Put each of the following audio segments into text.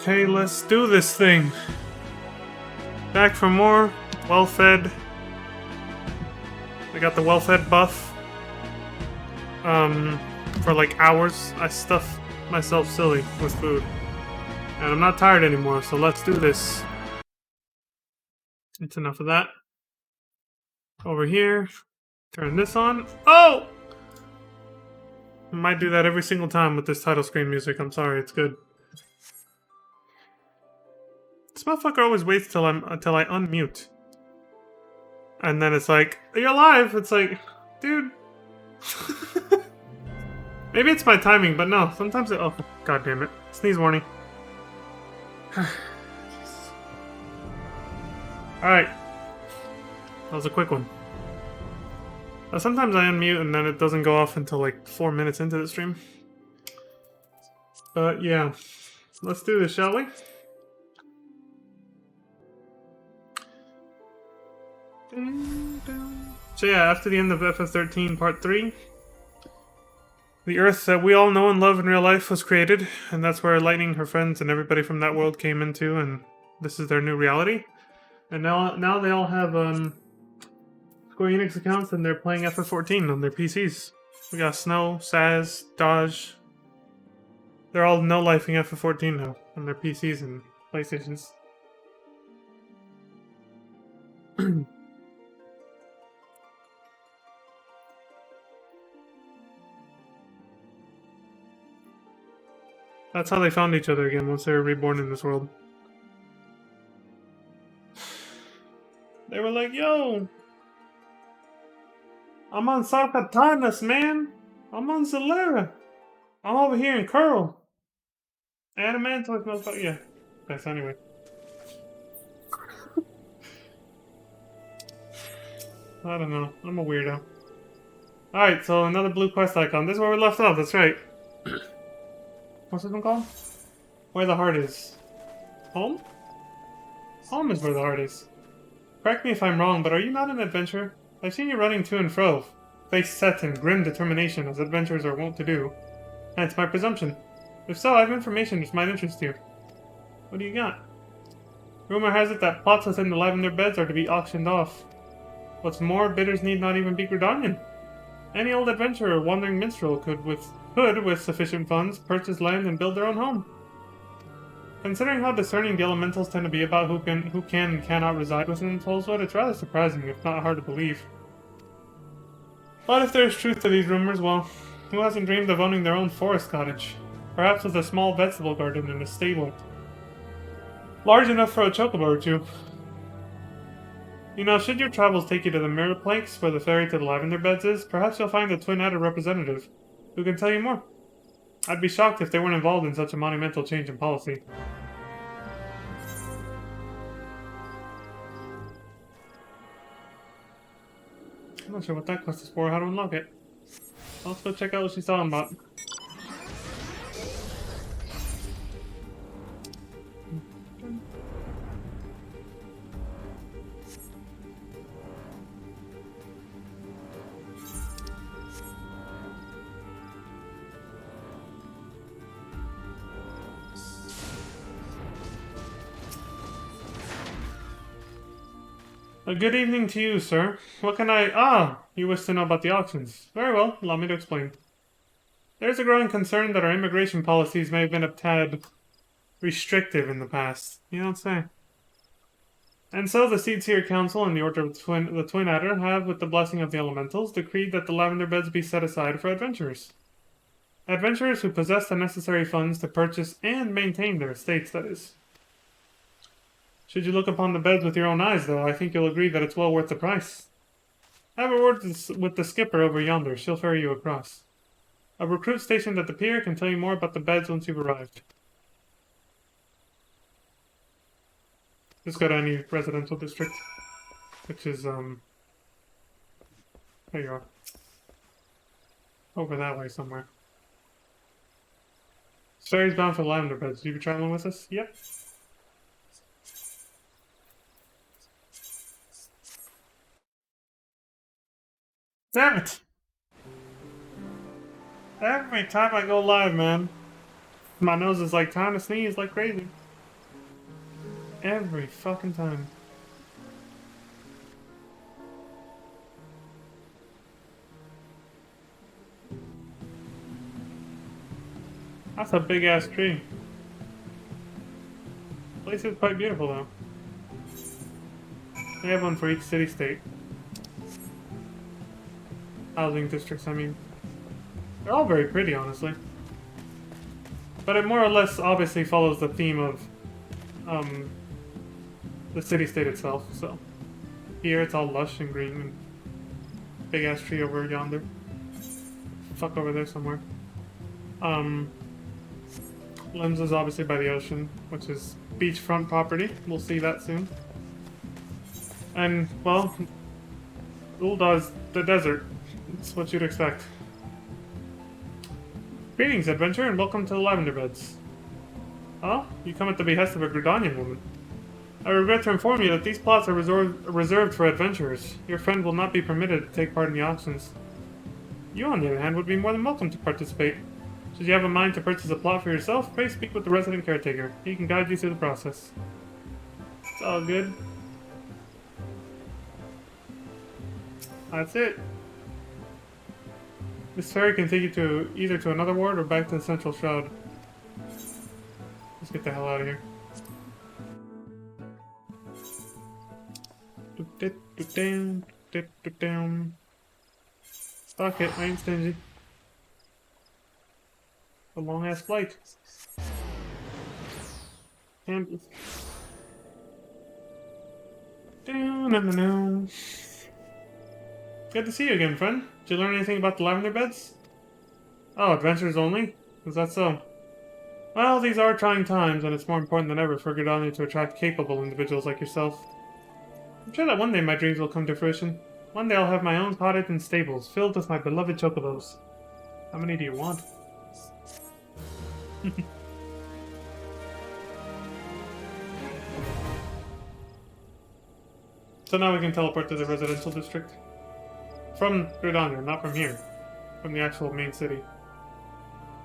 Okay, let's do this thing. Back for more. Well-fed. I got the well-fed buff. For like hours, I stuff myself silly with food. And I'm not tired anymore, so let's do this. It's enough of that. Over here. Turn this on. Oh! I might do that every single time with this title screen music. I'm sorry, it's good. This motherfucker always waits until I unmute. And then it's like, you're alive! It's like, dude. Maybe it's my timing, but no. Sometimes it... Oh, god damn it. Sneeze warning. Alright. That was a quick one. Sometimes I unmute and then it doesn't go off until like 4 minutes into the stream. But yeah. Let's do this, shall we? So yeah, after the end of FF13 Part 3, the Earth that we all know and love in real life was created, and that's where Lightning, her friends, and everybody from that world came into, and this is their new reality. And now they all have Square Enix accounts, and they're playing FF14 on their PCs. We got Snow, Saz, Dodge. They're all no-lifing FF14 now on their PCs and PlayStations. That's how they found each other again once they were reborn in this world. They were like, yo, I'm on Sarkatanas, man. I'm on Zalera. I'm over here in Curl. Adamantoid motherfucker. Yeah. Okay, so anyway. I don't know. I'm a weirdo. Alright, so another blue quest icon. This is where we left off, that's right. What's this one called? Where the heart is. Home? Home is where the heart is. Correct me if I'm wrong, but are you not an adventurer? I've seen you running to and fro, face set in grim determination as adventurers are wont to do. And it's my presumption. If so, I have information which might interest you. What do you got? Rumor has it that plots within the lavender beds are to be auctioned off. What's more, bidders need not even be Gridanian. Any old adventurer or wandering minstrel could, with sufficient funds, purchase land and build their own home. Considering how discerning the elementals tend to be about who can and cannot reside within Tollswood, it's rather surprising, if not hard to believe. But if there is truth to these rumors, well, who hasn't dreamed of owning their own forest cottage? Perhaps with a small vegetable garden and a stable. Large enough for a chocobo or two. You know, should your travels take you to the Mirror Planks, where the ferry to the Lavender Beds is, perhaps you'll find a Twin Adder representative, who can tell you more. I'd be shocked if they weren't involved in such a monumental change in policy. I'm not sure what that quest is for, how to unlock it. Let's go check out what she's talking about. A good evening to you, sir. What can I... Ah! You wish to know about the auctions. Very well, allow me to explain. There's a growing concern that our immigration policies may have been a tad restrictive in the past. You don't say. And so the Seedseer Council and the Order of the Twin Adder have, with the blessing of the elementals, decreed that the lavender beds be set aside for adventurers. Adventurers who possess the necessary funds to purchase and maintain their estates, that is. Should you look upon the beds with your own eyes, though, I think you'll agree that it's well worth the price. Have a word with the skipper over yonder. She'll ferry you across. A recruit stationed at the pier can tell you more about the beds once you've arrived. Just go to any residential district, which is, there you are. Over that way somewhere. Ferry's bound for the lavender beds. You be traveling with us? Yep. Damn it! Every time I go live, man, my nose is like trying to sneeze like crazy. every fucking time. That's a big ass tree. The place is quite beautiful though. They have one for each city-state. Housing districts, I mean. They're all very pretty, honestly. But it more or less obviously follows the theme of the city-state itself, so. Here it's all lush and green and big ass tree over yonder. Fuck over there somewhere. Limbs is obviously by the ocean, which is beachfront property. We'll see that soon. And, well, Ulda's the desert. It's what you'd expect. Greetings, adventurer, and welcome to the Lavender Beds. Oh? You come at the behest of a Gridanian woman. I regret to inform you that these plots are reserved for adventurers. Your friend will not be permitted to take part in the auctions. You, on the other hand, would be more than welcome to participate. Should you have a mind to purchase a plot for yourself, pray speak with the resident caretaker. He can guide you through the process. It's all good. That's it. This ferry can take you either to another ward or back to the central shroud. Let's get the hell out of here. Stock it, I ain't stingy. A long ass flight. And good to see you again, friend. Did you learn anything about the Lavender Beds? Oh, adventures only? Is that so? Well, these are trying times, and it's more important than ever for Gridania to attract capable individuals like yourself. I'm sure that one day my dreams will come to fruition. One day I'll have my own cottage and stables, filled with my beloved chocobos. How many do you want? So now we can teleport to the residential district. From Gridania, not from here. From the actual main city.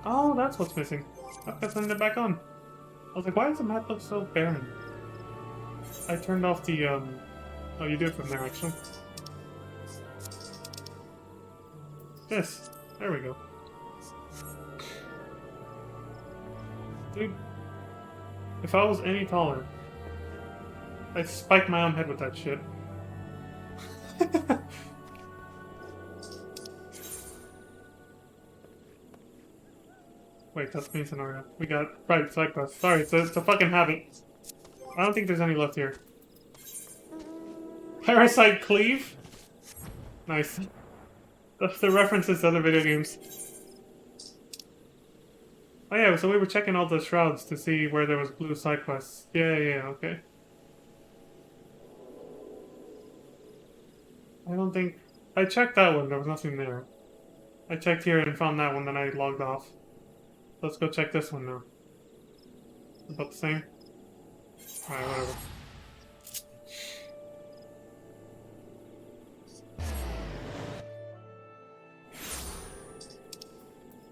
Oh, that's what's missing. I've got to turn it back on. I was like, why does the map look so barren? I turned off the, Oh, you do it from there, actually. This. There we go. Dude. If I was any taller, I'd spike my own head with that shit. Wait, that's main scenario. We got... Right, side quest. Sorry, it's a fucking habit. I don't think there's any left here. Parasite Cleave? Nice. That's the references to other video games. Oh yeah, so we were checking all the shrouds to see where there was blue side quests. Yeah, okay. I don't think... I checked that one, there was nothing there. I checked here and found that one, then I logged off. Let's go check this one now. About the same? Alright, whatever.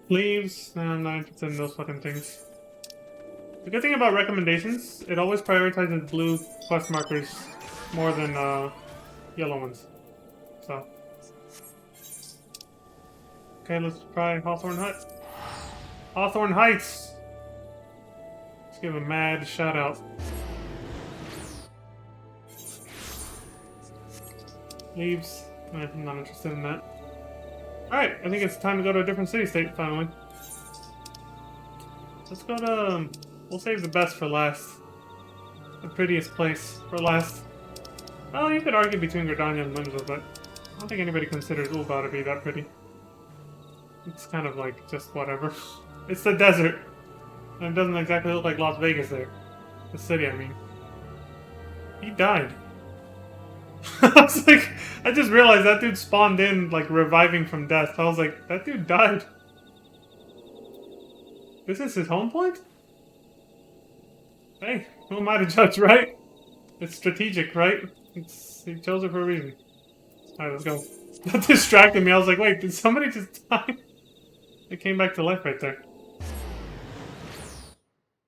Leaves? Nah, I'm not interested in those fucking things. The good thing about recommendations, it always prioritizes blue quest markers more than yellow ones. So. Okay, let's try Hawthorne Hut. Hawthorne Heights! Let's give a mad shout out. Leaves. I'm not interested in that. Alright, I think it's time to go to a different city-state, finally. Let's go to... we'll save the best for last. The prettiest place for last. Well, you could argue between Gridania and Limsa, but I don't think anybody considers Ulba to be that pretty. It's kind of like, just whatever. It's the desert. And it doesn't exactly look like Las Vegas there. The city, I mean. He died. I was like, I just realized that dude spawned in, like, reviving from death. I was like, that dude died. This is his home point? Hey, who am I to judge, right? It's strategic, right? He chose it for a reason. Alright, let's go. That distracted me. I was like, wait, did somebody just die? It came back to life right there.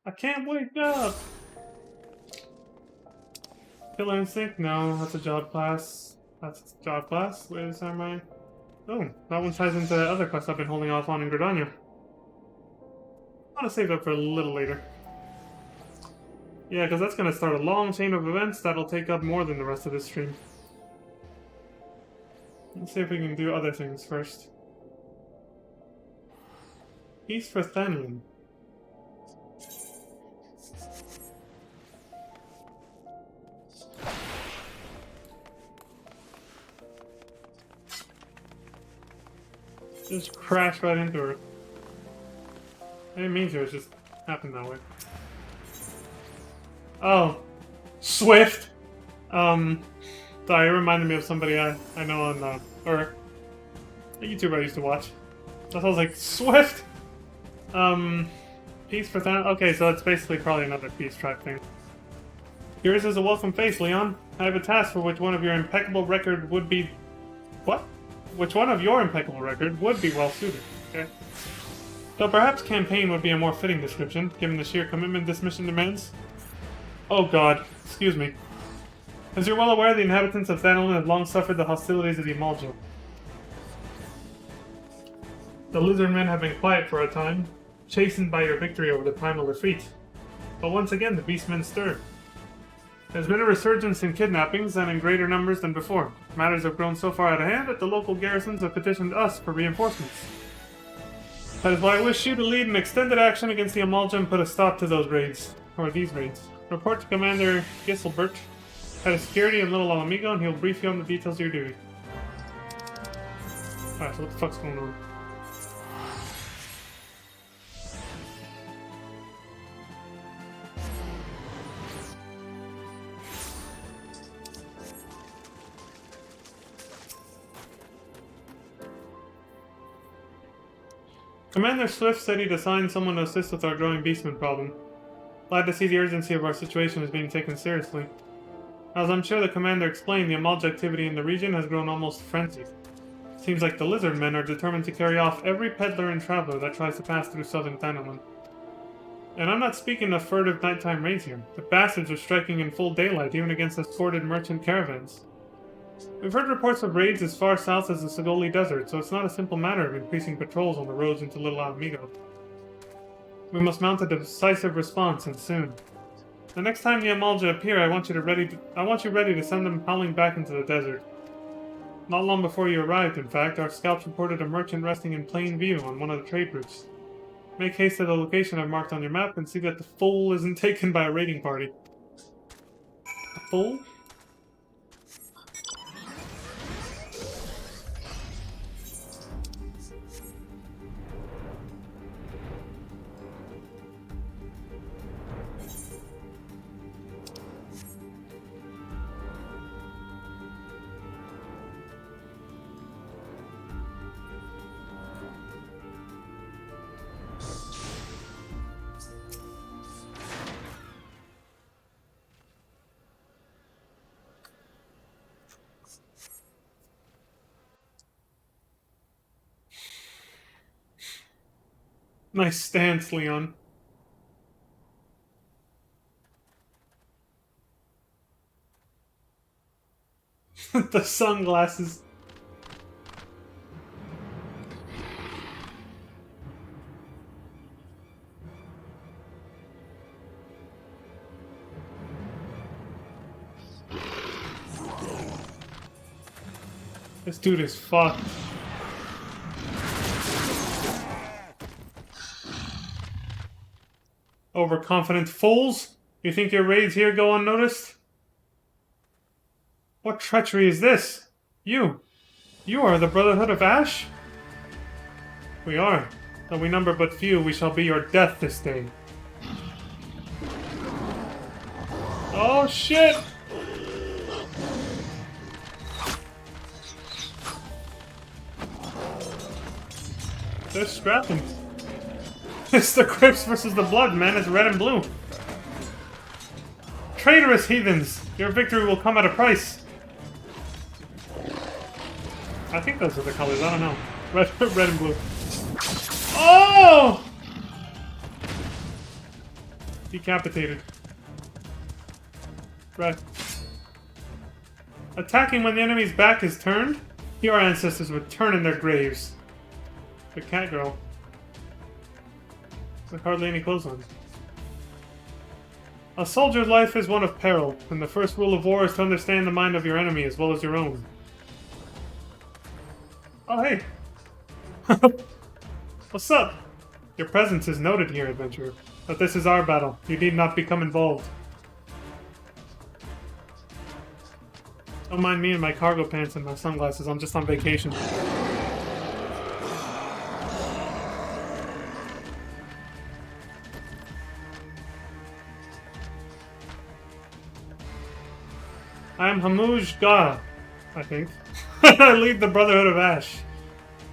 I can't wake up! Killer Instinct? No, that's a job class. That's a job class. Wait, is Samurai? Oh, that one ties into the other quest I've been holding off on in Gridania. I want to save that for a little later. Yeah, because that's going to start a long chain of events that'll take up more than the rest of this stream. Let's see if we can do other things first. Peace for Thanian. Just crashed right into her. I didn't mean to, it just happened that way. Oh. Swift! Sorry, it reminded me of somebody I know on, or a YouTuber I used to watch. So I was like, Swift! Peace for that? Okay, so it's basically probably another peace track thing. Yours is a welcome face, Leon. I have a task for which one of your impeccable record would be... What? Which one of your impeccable record would be well suited, okay? Though perhaps campaign would be a more fitting description, given the sheer commitment this mission demands. Oh god, excuse me. As you're well aware, the inhabitants of Thanolin have long suffered the hostilities of the Amaljo. The lizard men have been quiet for a time, chastened by your victory over the primal defeat. But once again, the beastmen stir. There's been a resurgence in kidnappings, and in greater numbers than before. Matters have grown so far out of hand that the local garrisons have petitioned us for reinforcements. That is why I wish you to lead an extended action against the Amalja and put a stop to those raids. Or these raids. Report to Commander Gisselbert, head of security in Little Alamigo, and he'll brief you on the details of your duty. Alright, so what the fuck's going on? Commander Swift said he'd assign someone to assist with our growing beastman problem. Glad to see the urgency of our situation is being taken seriously. As I'm sure the commander explained, the Amalja activity in the region has grown almost frenzied. Seems like the lizard men are determined to carry off every peddler and traveler that tries to pass through southern Thanolin. And I'm not speaking of furtive nighttime raids here. The bastards are striking in full daylight, even against escorted merchant caravans. We've heard reports of raids as far south as the Sagoli Desert, so it's not a simple matter of increasing patrols on the roads into Little Alamigo. We must mount a decisive response, and soon. The next time the Amalja appear, I want you ready to send them howling back into the desert. Not long before you arrived, in fact, our scouts reported a merchant resting in plain view on one of the trade routes. Make haste to the location I've marked on your map and see that the fool isn't taken by a raiding party. A fool? Nice stance, Leon. The sunglasses. This dude is fucked. Overconfident fools? You think your raids here go unnoticed? What treachery is this? You are the Brotherhood of Ash? We are. Though we number but few, we shall be your death this day. Oh shit! They're scrapping. It's the Crips versus the Blood, man. It's red and blue. Traitorous heathens! Your victory will come at a price. I think those are the colors. I don't know. Red and blue. Oh! Decapitated. Red. Attacking when the enemy's back is turned? Your ancestors would turn in their graves. The cat girl. There's like hardly any clothes on. A soldier's life is one of peril, and the first rule of war is to understand the mind of your enemy as well as your own. Oh, hey. What's up? Your presence is noted here, adventurer. But this is our battle. You need not become involved. Don't mind me in my cargo pants and my sunglasses. I'm just on vacation. I am Hamuj Ga, I think. I lead the Brotherhood of Ash.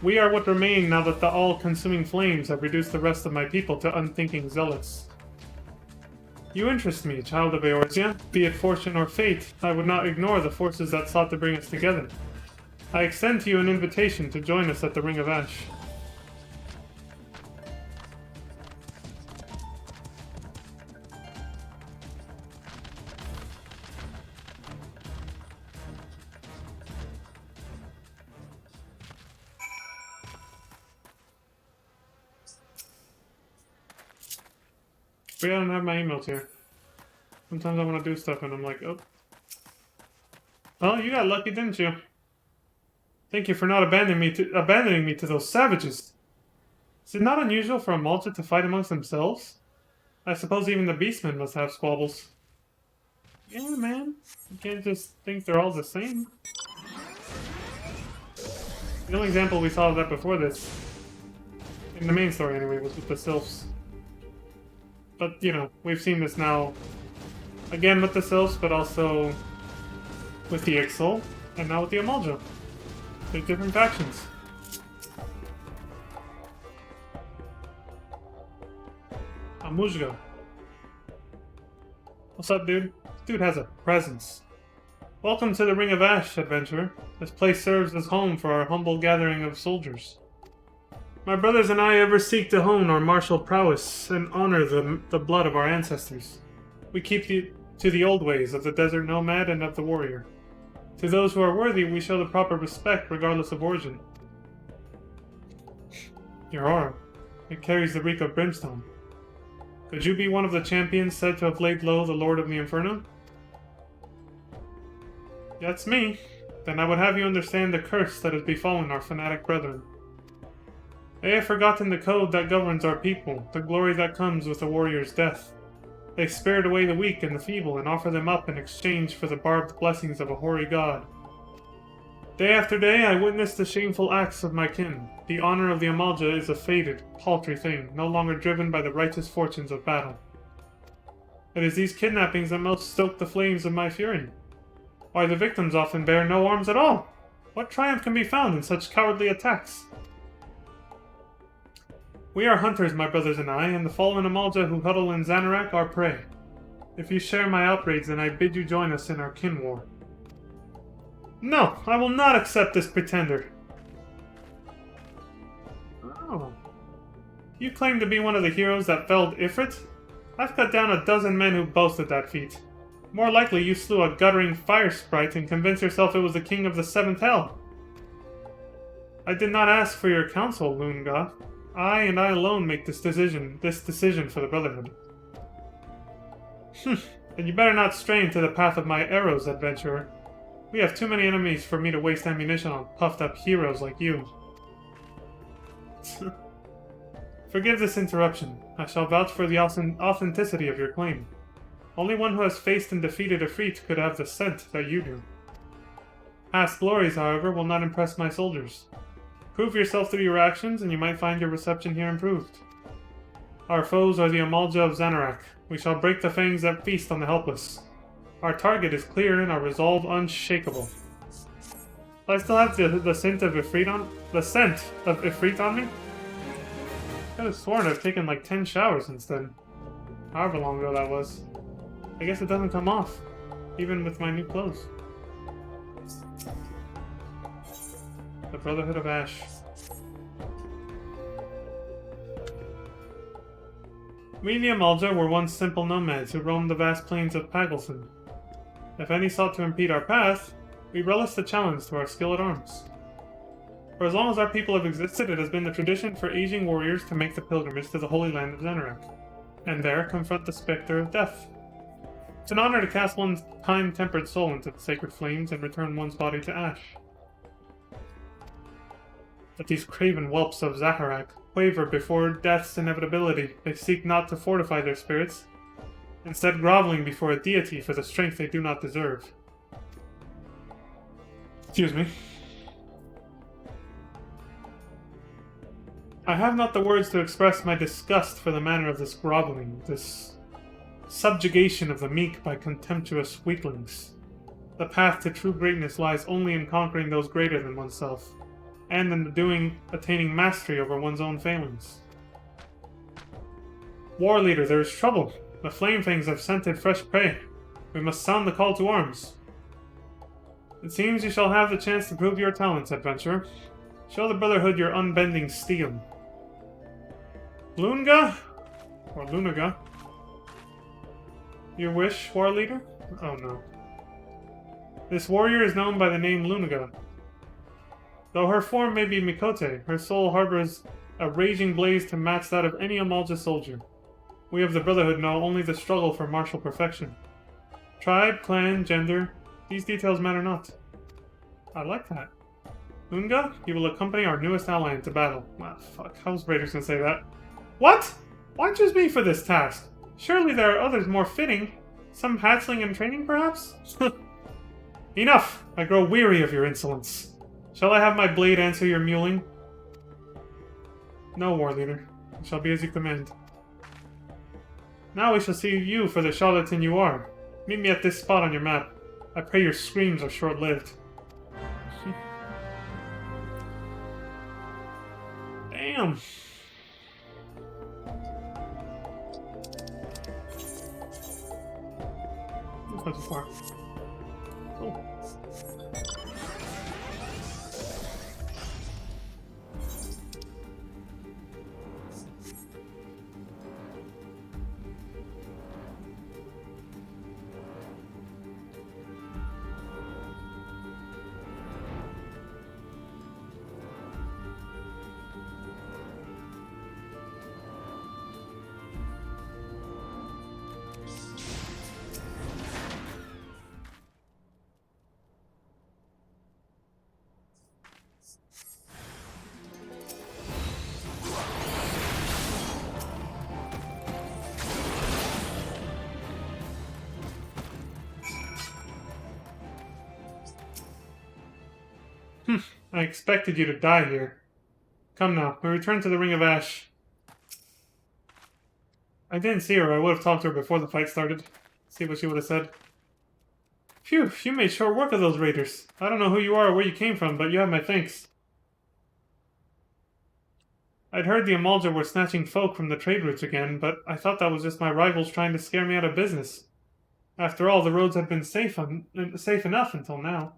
We are what remain now that the all-consuming flames have reduced the rest of my people to unthinking zealots. You interest me, child of Eorzea. Be it fortune or fate, I would not ignore the forces that sought to bring us together. I extend to you an invitation to join us at the Ring of Ash. But yeah, I don't have my emails here. Sometimes I want to do stuff and I'm like, oh. Well, you got lucky, didn't you? Thank you for not abandoning me to those savages. Is it not unusual for a Malta to fight amongst themselves? I suppose even the beastmen must have squabbles. Yeah, man. You can't just think they're all the same. The only example we saw of that before this, in the main story anyway, was with the sylphs. But, you know, we've seen this now, again with the sylphs, but also with the Ixal, and now with the Amalja. They're different factions. Amujga. What's up, dude? This dude has a presence. Welcome to the Ring of Ash, adventurer. This place serves as home for our humble gathering of soldiers. My brothers and I ever seek to hone our martial prowess and honor the blood of our ancestors. We keep to the old ways of the desert nomad and of the warrior. To those who are worthy, we show the proper respect regardless of origin. Your aura. It carries the reek of brimstone. Could you be one of the champions said to have laid low the Lord of the Inferno? That's me. Then I would have you understand the curse that has befallen our fanatic brethren. They have forgotten the code that governs our people, the glory that comes with a warrior's death. They spirit away the weak and the feeble and offer them up in exchange for the barbed blessings of a hoary god. Day after day, I witness the shameful acts of my kin. The honor of the Amalja is a faded, paltry thing, no longer driven by the righteous fortunes of battle. It is these kidnappings that most stoke the flames of my fury. Why, the victims often bear no arms at all. What triumph can be found in such cowardly attacks? We are hunters, my brothers and I, and the fallen Amalja who huddle in Xanarak are prey. If you share my outrage, then I bid you join us in our kin war. No, I will not accept this pretender. Oh. You claim to be one of the heroes that felled Ifrit? I've cut down a dozen men who boasted that feat. More likely you slew a guttering fire sprite and convinced yourself it was the king of the seventh hell. I did not ask for your counsel, Loonga. I and I alone make this decision for the Brotherhood. Then you better not stray into the path of my arrows, adventurer. We have too many enemies for me to waste ammunition on puffed-up heroes like you. Forgive this interruption. I shall vouch for the authenticity of your claim. Only one who has faced and defeated Ifrit could have the scent that you do. Past glories, however, will not impress my soldiers. Prove yourself through your actions, and you might find your reception here improved. Our foes are the Amalja of Xanarak. We shall break the fangs that feast on the helpless. Our target is clear and our resolve unshakable. I still have the scent of Ifrit on me? I could have sworn I've taken like 10 showers since then. However long ago that was. I guess it doesn't come off, even with my new clothes. The Brotherhood of Ash. We the Amalja were once simple nomads who roamed the vast plains of Pagelson. If any sought to impede our path, We relish the challenge to our skill at arms. For as long as our people have existed, it has been the tradition for aging warriors to make the pilgrimage to the Holy Land of Xanarak, and there confront the specter of death. It's an honor to cast one's time-tempered soul into the sacred flames and return one's body to ash. But these craven whelps of Zaharak waver before death's inevitability. They seek not to fortify their spirits, instead groveling before a deity for the strength they do not deserve. Excuse me. I have not the words to express my disgust for the manner of this groveling, this subjugation of the meek by contemptuous weaklings. The path to true greatness lies only in conquering those greater than oneself, and in the attaining mastery over one's own failings. War leader, there is trouble. The Flame Fangs have scented fresh prey. We must sound the call to arms. It seems you shall have the chance to prove your talents, adventurer. Show the Brotherhood your unbending steel. Lunga? Or Lunaga? Your wish, war leader? Oh no. This warrior is known by the name Lunaga. Though her form may be Mikote, her soul harbors a raging blaze to match that of any Amalja soldier. We of the Brotherhood know only the struggle for martial perfection. Tribe, clan, gender, these details matter not. I like that. Lunga, you will accompany our newest ally into battle. Ah, fuck, how's Raiders gonna say that? What? Why choose me for this task? Surely there are others more fitting. Some hatchling in training, perhaps? Enough! I grow weary of your insolence. Shall I have my blade answer your mewling? No, war leader. It shall be as you command. Now we shall see you for the charlatan you are. Meet me at this spot on your map. I pray your screams are short-lived. Damn. That's not too far. Cool. I expected you to die here. Come now, we return to the Ring of Ash. I didn't see her, I would have talked to her before the fight started. See what she would have said. Phew, you made short work of those raiders. I don't know who you are or where you came from, but you have my thanks. I'd heard the Amalja were snatching folk from the trade routes again, but I thought that was just my rivals trying to scare me out of business. After all, the roads had been safe enough until now.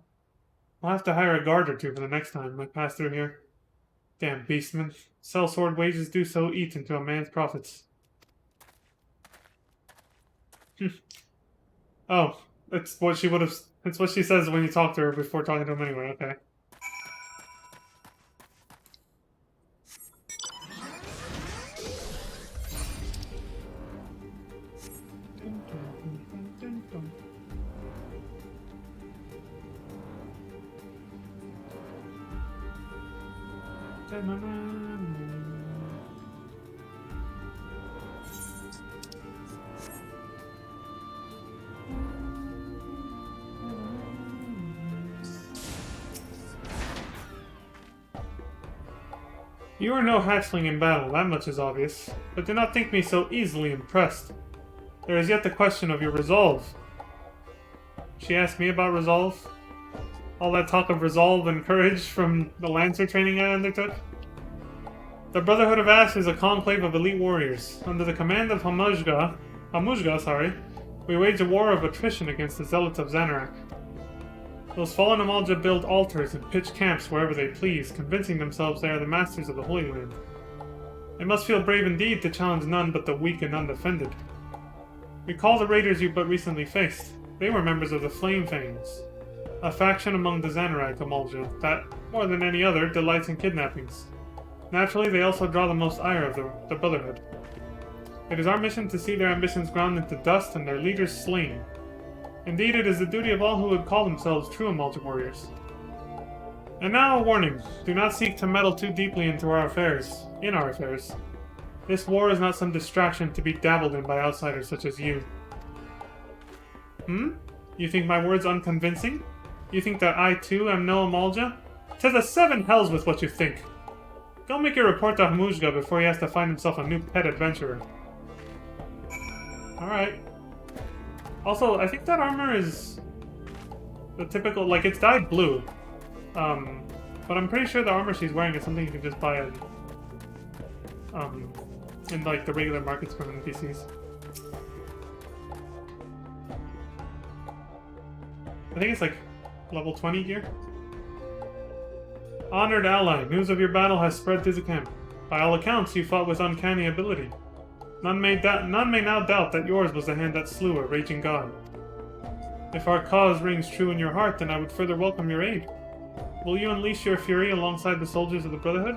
I'll have to hire a guard or two for the next time I pass through here. Damn beastmen. Sellsword wages do so eat into a man's profits. Oh, it's what she would have... It's what she says when you talk to her before talking to him anyway, okay. You are no hatchling in battle, that much is obvious, but do not think me so easily impressed. There is yet the question of your resolve. She asked me about resolve? All that talk of resolve and courage from the Lancer training I undertook? The Brotherhood of Ash is a conclave of elite warriors. Under the command of Hamujga, we wage a war of attrition against the Zealots of Xanarak. Those fallen Amalja build altars and pitch camps wherever they please, convincing themselves they are the masters of the Holy Land. They must feel brave indeed to challenge none but the weak and undefended. Recall the raiders you but recently faced. They were members of the Flame Fangs. A faction among the Xanarak Amalja that, more than any other, delights in kidnappings. Naturally, they also draw the most ire of the Brotherhood. It is our mission to see their ambitions ground into dust and their leaders slain. Indeed, it is the duty of all who would call themselves true Amalja warriors. And now a warning. Do not seek to meddle too deeply into our affairs. This war is not some distraction to be dabbled in by outsiders such as you. You think my words unconvincing? You think that I too am no Amalja? To the seven hells with what you think! Go make your report to Hamujga before he has to find himself a new pet adventurer. Alright. Also, I think that armor is the typical, like, it's dyed blue. But I'm pretty sure the armor she's wearing is something you can just buy in like the regular markets from NPCs. I think it's like level 20 gear. Honored ally, news of your battle has spread through the camp. By all accounts, you fought with uncanny ability. None may now doubt that yours was the hand that slew a raging god. If our cause rings true in your heart, then I would further welcome your aid. Will you unleash your fury alongside the soldiers of the Brotherhood?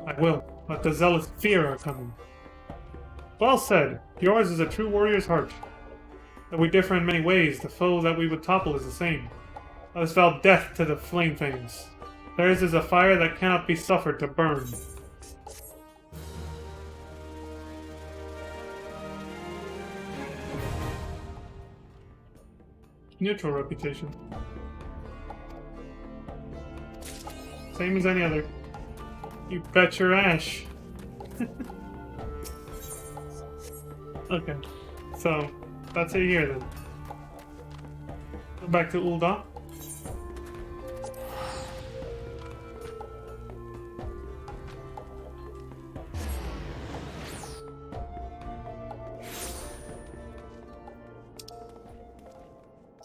I will, but the zealous fear are coming. Well said. Yours is a true warrior's heart. Though we differ in many ways, the foe that we would topple is the same. Let us vow death to the flame fangs. Theirs is a fire that cannot be suffered to burn. Neutral reputation. Same as any other. You bet your ash. Okay, so that's it here then. Go back to Ul'dah.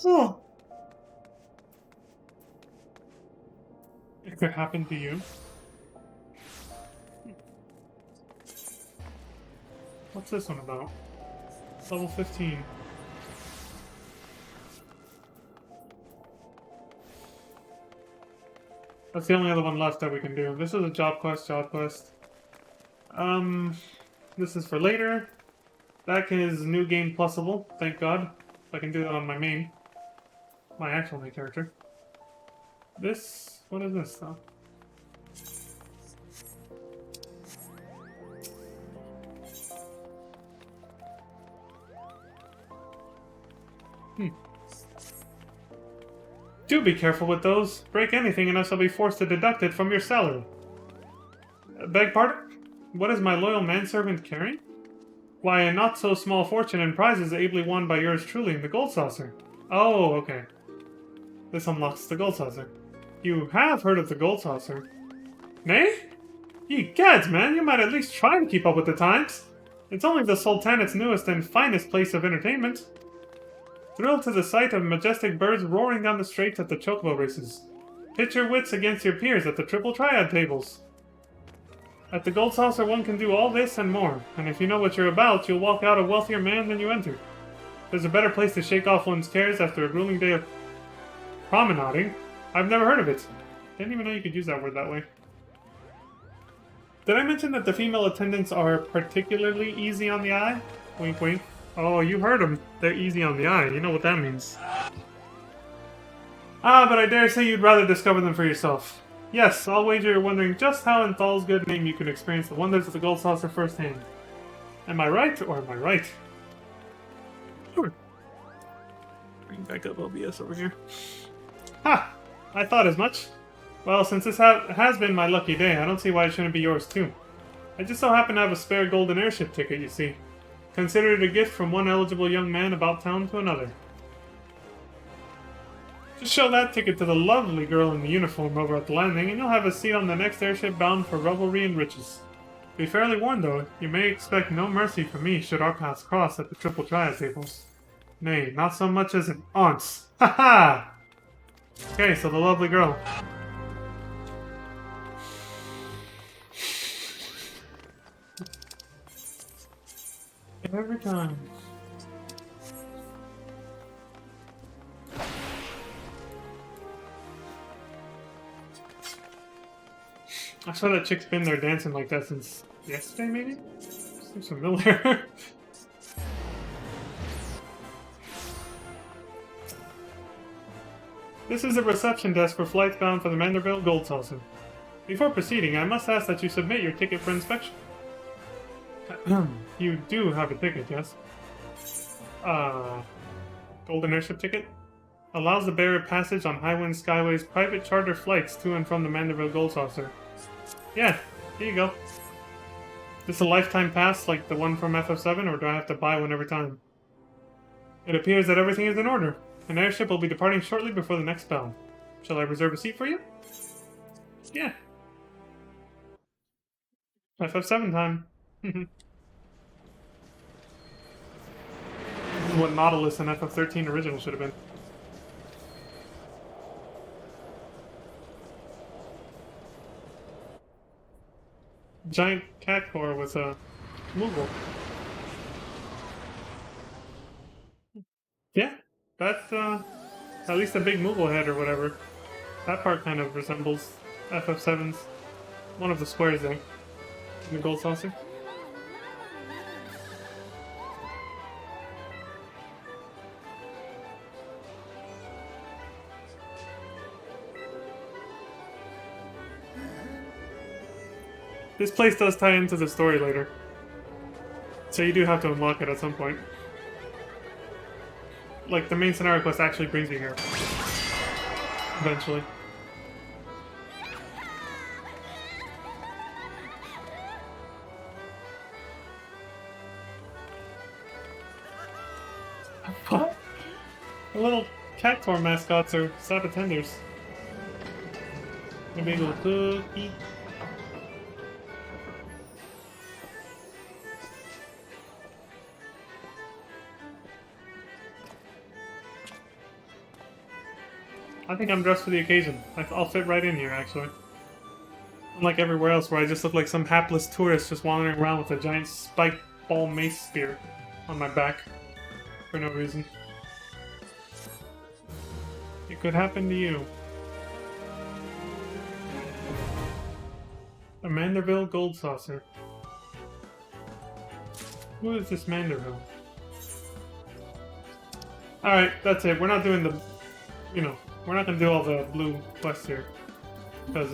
Oh. It could happen to you. What's this one about? Level 15. That's the only other one left that we can do. This is a job quest. This is for later. That is new game plusable, thank God. I can do that on my actual main character. This, what is this though? Do be careful with those. Break anything and I shall be forced to deduct it from your salary. Beg pardon? What is my loyal manservant carrying? Why, a not so small fortune and prizes ably won by yours truly in the gold saucer. Oh, okay. This unlocks the gold saucer. You have heard of the gold saucer. Nay? Ye gads, man, you might at least try to keep up with the times. It's only the Sultanate's newest and finest place of entertainment. Thrilled to the sight of majestic birds roaring down the straits at the chocobo races. Pit your wits against your peers at the triple triad tables. At the Gold Saucer one can do all this and more, and if you know what you're about, you'll walk out a wealthier man than you entered. There's a better place to shake off one's cares after a grueling day of promenading. I've never heard of it. Didn't even know you could use that word that way. Did I mention that the female attendants are particularly easy on the eye? Wink wink. Oh, you heard them. They're easy on the eye. You know what that means. Ah, but I dare say you'd rather discover them for yourself. Yes, I'll wager you're wondering just how in Thal's good name you can experience the wonders of the Gold Saucer firsthand. Am I right, or am I right? Sure. Bring back up OBS over here. Ha! I thought as much. Well, since this has been my lucky day, I don't see why it shouldn't be yours too. I just so happen to have a spare golden airship ticket, you see. Consider it a gift from one eligible young man about town to another. Just show that ticket to the lovely girl in the uniform over at the landing, and you'll have a seat on the next airship bound for revelry and riches. Be fairly warned, though, you may expect no mercy from me should our paths cross at the triple triad tables. Nay, not so much as an ounce. Ha ha! Okay, so the lovely girl. Every time. I saw that chick's been there dancing like that since yesterday, maybe? Seems familiar. This is a reception desk for flights bound for the Vanderbilt Gold Saucer. Before proceeding, I must ask that you submit your ticket for inspection. You do have a ticket, yes? Golden airship ticket? Allows the bearer passage on Highwind Skyway's private charter flights to and from the Vanderbilt Gold Saucer. Yeah, here you go. This a lifetime pass like the one from FF7, or do I have to buy one every time? It appears that everything is in order. An airship will be departing shortly before the next bell. Shall I reserve a seat for you? Yeah. FF7 time. This is what Nautilus and FF13 original should have been. Giant cat core with a Moogle. Yeah, that's at least a big Moogle head or whatever. That part kind of resembles FF7's one of the squares there in the gold saucer. This place does tie into the story later, so you do have to unlock it at some point. Like, the main scenario quest actually brings you here. Eventually. What? The little Cactuar mascots are Sabatenders. A big little cookie. I think I'm dressed for the occasion. I'll fit right in here, actually. Unlike everywhere else where I just look like some hapless tourist just wandering around with a giant spiked ball mace spear on my back for no reason. It could happen to you. A Manderville Gold Saucer. Who is this Manderville? Alright, that's it. We're not doing the... You know, we're not gonna do all the blue quests here. Because,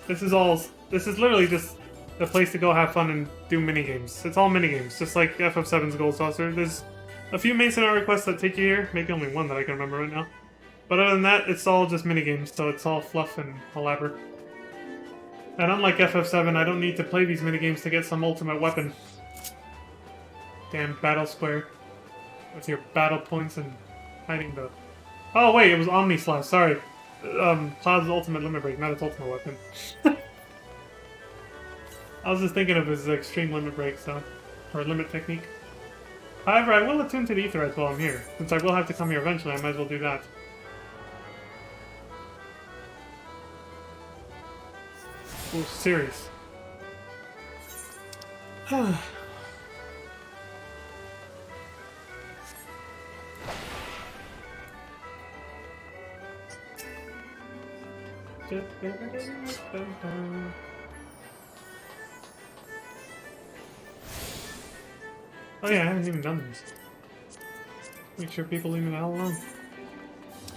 this is literally just the place to go have fun and do minigames. It's all minigames, just like FF7's Gold Saucer. There's a few main scenario quests that take you here, maybe only one that I can remember right now. But other than that, it's all just minigames, so it's all fluff and elaborate. And unlike FF7, I don't need to play these minigames to get some ultimate weapon. Damn Battle Square. With your battle points and hiding the... Oh wait, it was Omni Slash, sorry. Cloud's ultimate limit break, not its ultimate weapon. I was just thinking of his extreme limit break, so... Or limit technique. However, I will attune to the Aetherytes while I'm here. Since I will have to come here eventually, I might as well do that. Ooh, series. Oh yeah, I haven't even done this. Make sure people leave me the hell alone.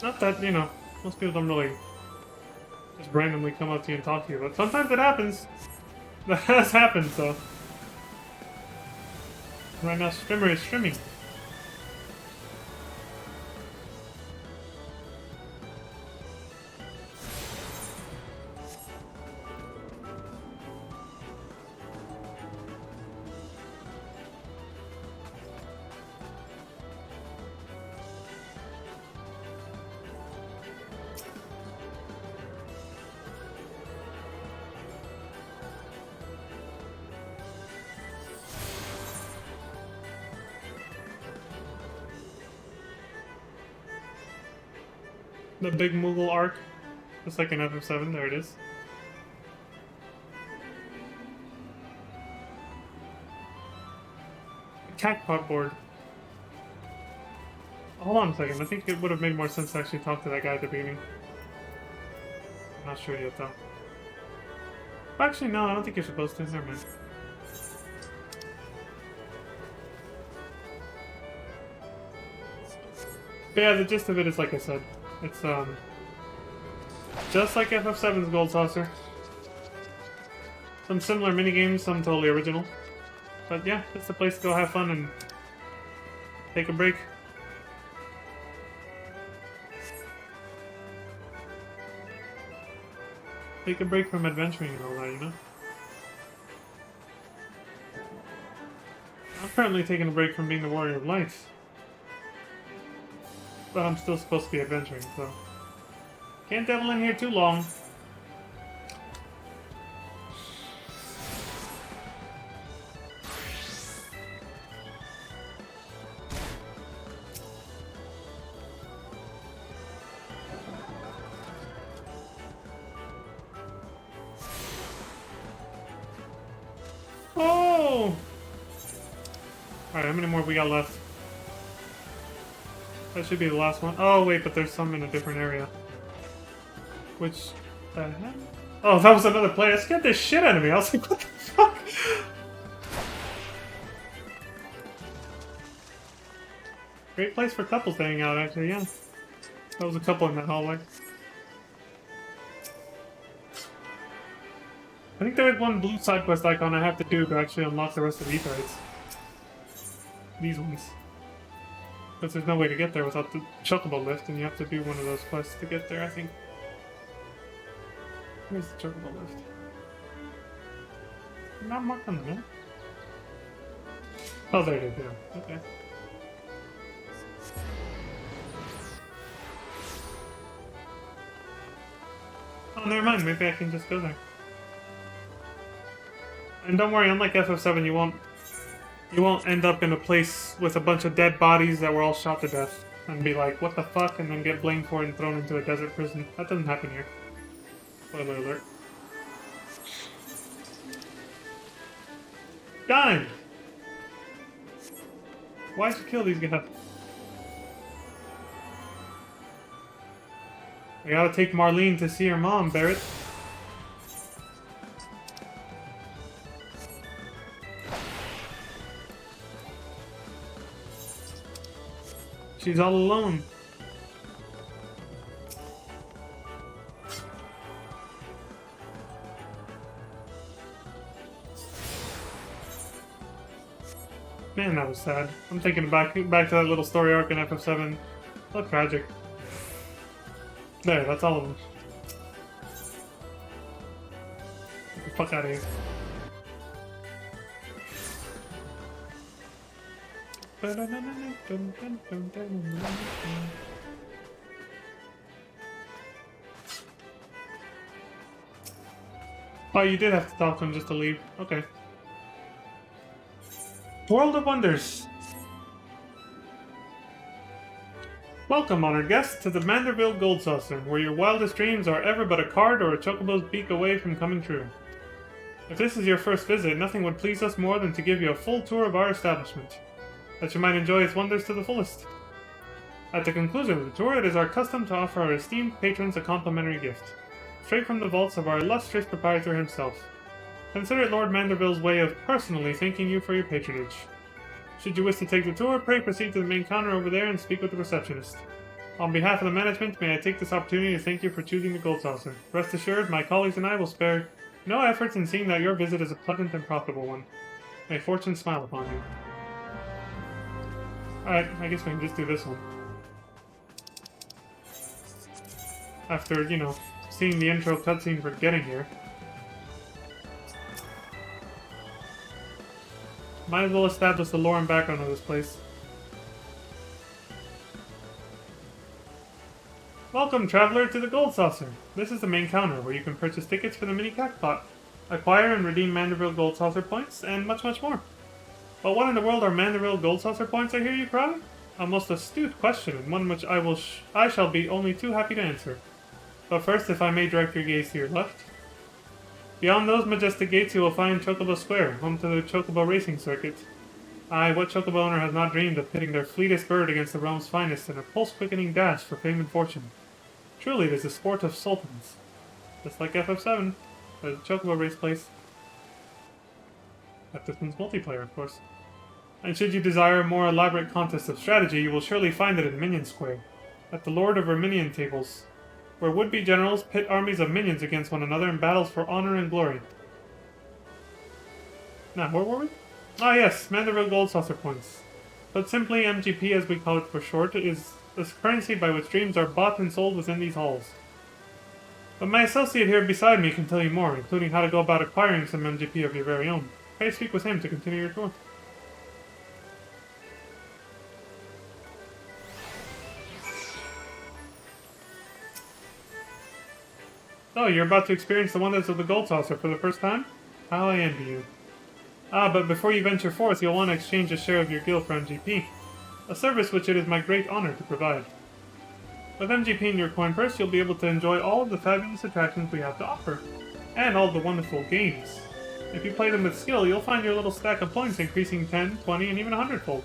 Not that, you know, most people don't really just randomly come up to you and talk to you, but sometimes it happens. That has happened, so. Right now, Strimmer is streaming. The big Moogle arc, just like in FF7, there it is. Cactuar board. Hold on a second, I think it would have made more sense to actually talk to that guy at the beginning. Not sure yet though. Actually, no, I don't think you're supposed to. Never mind. But yeah, the gist of it is like I said. It's, just like FF7's Gold Saucer. Some similar minigames, some totally original. But yeah, it's a place to go have fun and take a break. Take a break from adventuring and all that, you know? I'm currently taking a break from being the Warrior of Light. But I'm still supposed to be adventuring, so... Can't devil in here too long. Oh! Alright, how many more we got left? That should be the last one. Oh, wait, but there's some in a different area. Which... the heck? Oh, that was another player. That scared the shit out of me. I was like, what the fuck? Great place for couples to hang out, actually, yeah. That was a couple in that hallway. I think there is one blue side quest icon I have to do to actually unlock the rest of these rides. These ones. Because there's no way to get there without the chocobo lift, and you have to do one of those quests to get there, I think. Where's the chocobo lift? Not marked on the map. Oh, there it is, yeah. Okay. Oh, never mind. Maybe I can just go there. And don't worry, unlike FF7, you won't end up in a place with a bunch of dead bodies that were all shot to death and be like, what the fuck, and then get blamed for it and thrown into a desert prison. That doesn't happen here. Spoiler alert. Done! Why'd you kill these guys? I gotta take Marlene to see her mom, Barrett. She's all alone. Man, that was sad. I'm thinking back to that little story arc in FF7. So tragic. There, that's all of them. Get the fuck out of here. Oh, you did have to talk to him just to leave. Okay. World of Wonders. Welcome, honored guests, to the Manderville Gold Saucer, where your wildest dreams are ever but a card or a chocobo's beak away from coming true. If this is your first visit, nothing would please us more than to give you a full tour of our establishment, that you might enjoy its wonders to the fullest. At the conclusion of the tour, it is our custom to offer our esteemed patrons a complimentary gift, straight from the vaults of our illustrious proprietor himself. Consider it Lord Manderville's way of personally thanking you for your patronage. Should you wish to take the tour, pray proceed to the main counter over there and speak with the receptionist. On behalf of the management, may I take this opportunity to thank you for choosing the Gold Saucer. Rest assured, my colleagues and I will spare no efforts in seeing that your visit is a pleasant and profitable one. May fortune smile upon you. Alright, I guess we can just do this one. After, you know, seeing the intro cutscene for getting here. Might as well establish the lore and background of this place. Welcome, traveler, to the Gold Saucer. This is the main counter, where you can purchase tickets for the mini Crackpot, acquire and redeem Manderville Gold Saucer points, and much, much more. But what in the world are Manderville Gold Saucer points, I hear you cry? A most astute question, and one which I shall be only too happy to answer. But first, if I may direct your gaze to your left. Beyond those majestic gates you will find Chocobo Square, home to the Chocobo Racing Circuit. Aye, what Chocobo owner has not dreamed of pitting their fleetest bird against the realm's finest in a pulse-quickening dash for fame and fortune? Truly, it is the sport of sultans. Just like FF7. The Chocobo race place. At this one's multiplayer, of course. And should you desire a more elaborate contest of strategy, you will surely find it in Minion Square, at the Lord of Verminion tables, where would-be generals pit armies of minions against one another in battles for honor and glory. Now, where were we? Ah yes, Manderville Gold Saucer Points. Put simply, MGP as we call it for short, is the currency by which dreams are bought and sold within these halls. But my associate here beside me can tell you more, including how to go about acquiring some MGP of your very own. Pray speak with him to continue your tour. Oh, you're about to experience the wonders of the Gold Saucer for the first time? How I envy you. Ah, but before you venture forth, you'll want to exchange a share of your guild for MGP, a service which it is my great honor to provide. With MGP in your coin purse, you'll be able to enjoy all of the fabulous attractions we have to offer, and all the wonderful games. If you play them with skill, you'll find your little stack of points increasing 10, 20, and even 100-fold.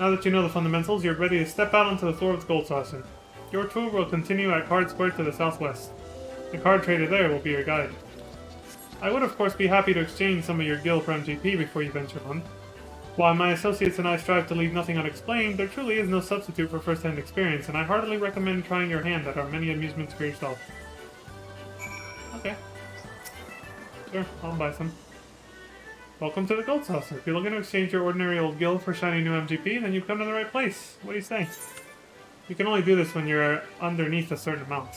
Now that you know the fundamentals, you're ready to step out onto the floor of the Gold Saucer. Your tour will continue at Card Square to the southwest. The card trader there will be your guide. I would of course be happy to exchange some of your guild for MGP before you venture on. While my associates and I strive to leave nothing unexplained, there truly is no substitute for first-hand experience, and I heartily recommend trying your hand at our many amusements for yourself. Okay. Sure, I'll buy some. Welcome to the Gold Saucer. If you're looking to exchange your ordinary old guild for shiny new MGP, then you've come to the right place. What do you say? You can only do this when you're underneath a certain amount.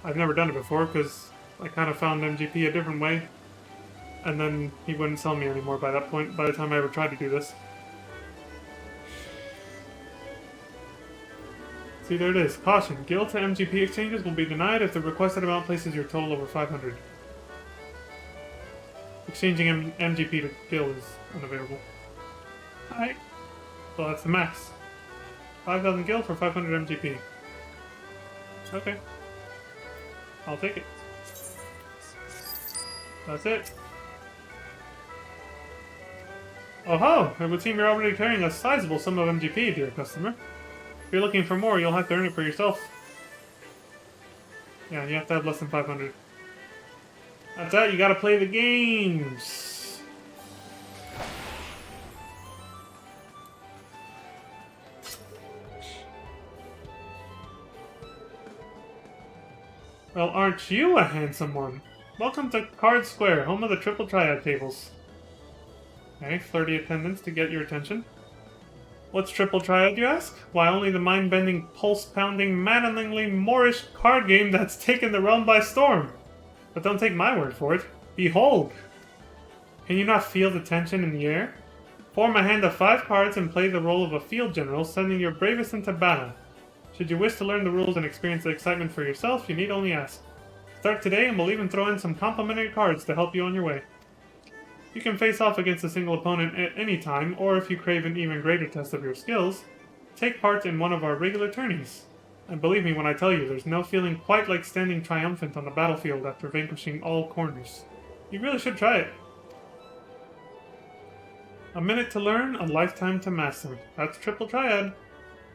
I've never done it before, because I kind of found MGP a different way. And then he wouldn't sell me anymore by that point, by the time I ever tried to do this. See, there it is. Caution. Guild to MGP exchanges will be denied if the requested amount places your total over 500. Exchanging MGP to guild is unavailable. Alright. Well, that's the max. 5,000 guild for 500 MGP. Okay. I'll take it. That's it. Oh ho! It would seem you're already carrying a sizable sum of MGP, dear customer. If you're looking for more, you'll have to earn it for yourself. Yeah, you have to have less than 500. That's that, you gotta play the games! Well, aren't you a handsome one? Welcome to Card Square, home of the Triple Triad tables. Okay, flirty attendants to get your attention. What's Triple Triad, you ask? Why, only the mind-bending, pulse-pounding, maddeningly Moorish card game that's taken the realm by storm. But don't take my word for it. Behold! Can you not feel the tension in the air? Form a hand of 5 cards and play the role of a field general, sending your bravest into battle. Should you wish to learn the rules and experience the excitement for yourself, you need only ask. Start today and we'll even throw in some complimentary cards to help you on your way. You can face off against a single opponent at any time, or if you crave an even greater test of your skills, take part in one of our regular tourneys. And believe me when I tell you, there's no feeling quite like standing triumphant on the battlefield after vanquishing all corners. You really should try it. A minute to learn, a lifetime to master. That's Triple Triad.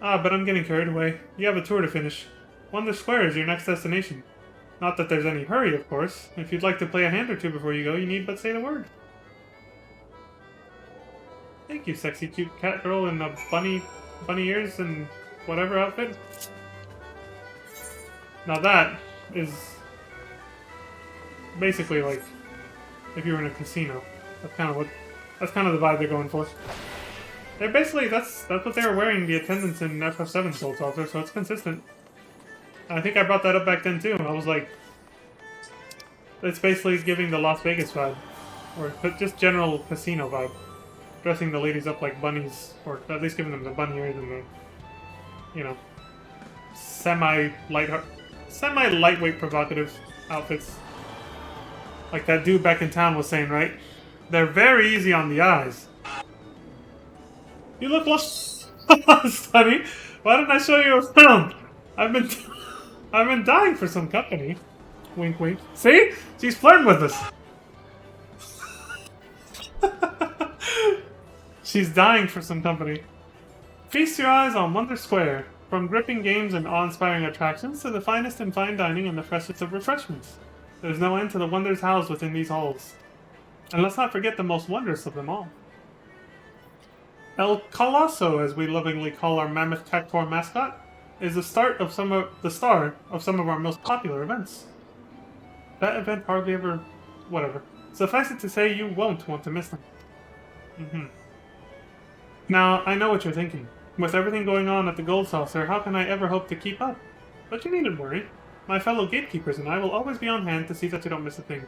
Ah, but I'm getting carried away. You have a tour to finish. Wonder Square is your next destination. Not that there's any hurry, of course. If you'd like to play a hand or two before you go, you need but say the word. Thank you, sexy cute cat girl in a bunny ears and whatever outfit. Now that is basically like if you were in a casino. That's kind of the vibe they're going for. They're basically that's what they were wearing, the attendants in FF7 Gold Saucer, so it's consistent. I think I brought that up back then too. I was like, it's basically giving the Las Vegas vibe, or just general casino vibe. Dressing the ladies up like bunnies, or at least giving them the bunny ears and the, you know, semi-lightweight provocative outfits. Like that dude back in town was saying, right? They're very easy on the eyes. You look lost, Sonny. Why didn't I show you around? I've been dying for some company. Wink, wink. See? She's flirting with us. She's dying for some company. Feast your eyes on Wonder Square. From gripping games and awe-inspiring attractions to the finest in fine dining and the freshest of refreshments. There's no end to the wonders housed within these halls. And let's not forget the most wondrous of them all. El Colosso, as we lovingly call our mammoth cactuar mascot, is the star of some of our most popular events. That event hardly ever... whatever. Suffice it to say, you won't want to miss them. Now, I know what you're thinking. With everything going on at the Gold Saucer, how can I ever hope to keep up? But you needn't worry. My fellow gatekeepers and I will always be on hand to see that you don't miss a thing.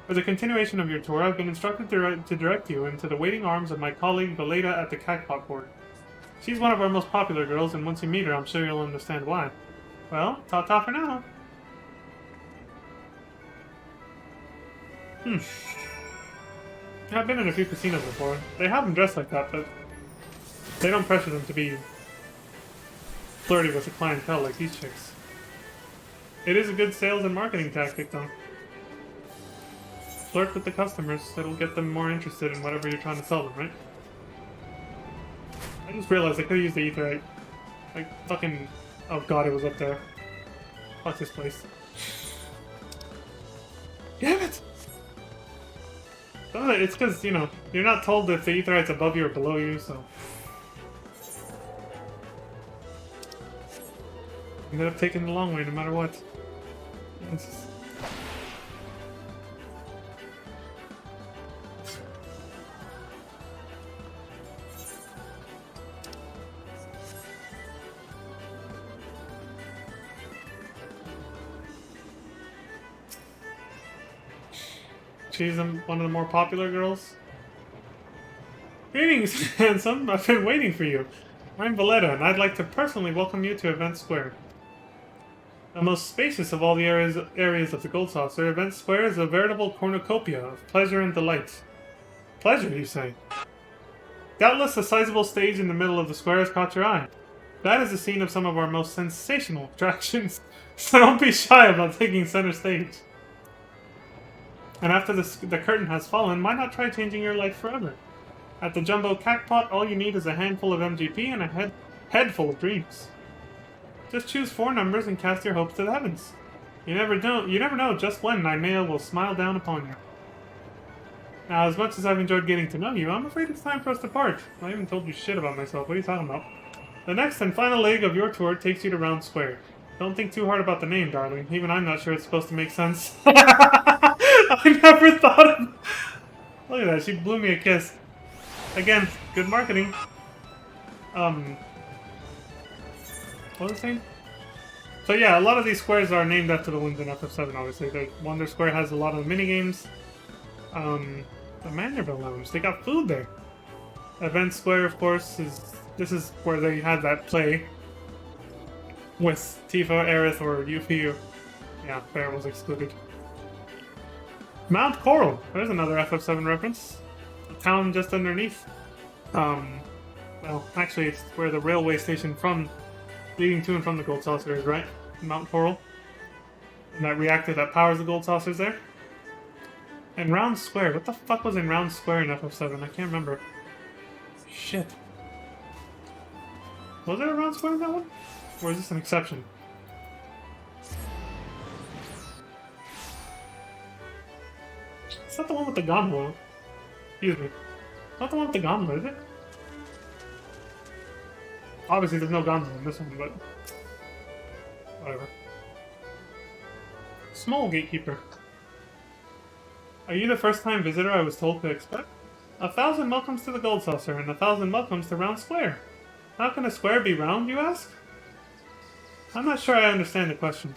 For the continuation of your tour, I've been instructed to direct you into the waiting arms of my colleague Valeda at the Cactpot board. She's one of our most popular girls, and once you meet her, I'm sure you'll understand why. Well, ta-ta for now. I've been in a few casinos before. They have them dressed like that, but they don't pressure them to be flirty with the clientele like these chicks. It is a good sales and marketing tactic, though. Flirt with the customers, it'll get them more interested in whatever you're trying to sell them, right? I just realized I could've used the Aetheryte. Like, fucking... oh god, it was up there. Fuck this place. Damn it! Oh, it's because, you know, you're not told if the Aetheryte's above you or below you, so... ended up taking the long way no matter what. She's one of the more popular girls. Greetings, handsome. I've been waiting for you. I'm Valeda, and I'd like to personally welcome you to Event Square. The most spacious of all the areas of the Gold Saucer, Event Square is a veritable cornucopia of pleasure and delight. Pleasure, you say? Doubtless a sizable stage in the middle of the square has caught your eye. That is the scene of some of our most sensational attractions, so don't be shy about taking center stage. And after the curtain has fallen, why not try changing your life forever? At the Jumbo Cactpot, all you need is a handful of MGP and a head full of dreams. Just choose 4 numbers and cast your hopes to the heavens. You never know just when Nymea will smile down upon you. Now, as much as I've enjoyed getting to know you, I'm afraid it's time for us to part. I haven't told you shit about myself. What are you talking about? The next and final leg of your tour takes you to Round Square. Don't think too hard about the name, darling. Even I'm not sure it's supposed to make sense. I never thought of... Look at that, she blew me a kiss. Again, good marketing. What was I saying? So yeah, a lot of these squares are named after the ones in FF7, obviously. The Wonder Square has a lot of minigames. The Manderville Lounge, they got food there. Event Square, of course, this is where they had that play with Tifa, Aerith, or Yuffie. Yeah, Bear was excluded. Mount Coral, there's another FF7 reference. A town just underneath. Well, actually, it's where the railway station leading to and from the Gold Saucer is, right? Mount Coral. And that reactor that powers the Gold Saucer is there. And Round Square, what the fuck was in Round Square in FF7? I can't remember. Shit. Was there a Round Square in that one? Or is this an exception? It's not the one with the gondola. Excuse me. Not the one with the gondola, is it? Obviously there's no gondola in this one, but... whatever. Small Gatekeeper. Are you the first-time visitor I was told to expect? 1,000 welcomes to the Gold Saucer, and 1,000 welcomes to Round Square. How can a square be round, you ask? I'm not sure I understand the question.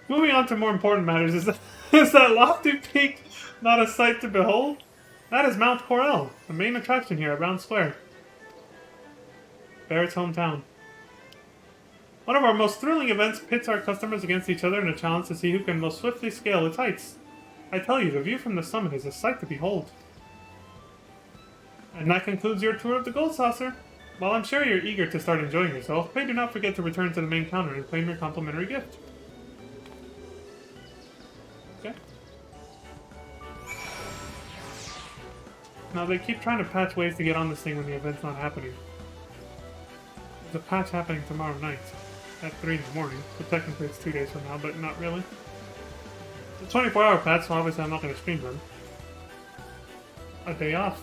Moving on to more important matters, is that lofty peak not a sight to behold? That is Mount Corel, the main attraction here at Round Square. Barrett's hometown. One of our most thrilling events pits our customers against each other in a challenge to see who can most swiftly scale its heights. I tell you, the view from the summit is a sight to behold. And that concludes your tour of the Gold Saucer. While I'm sure you're eager to start enjoying yourself, pray do not forget to return to the main counter and claim your complimentary gift. Okay. Now they keep trying to patch ways to get on this thing when the event's not happening. There's a patch happening tomorrow night at 3 in the morning, so technically it's 2 days from now, but not really. It's a 24-hour patch, so obviously I'm not going to stream them. A day off.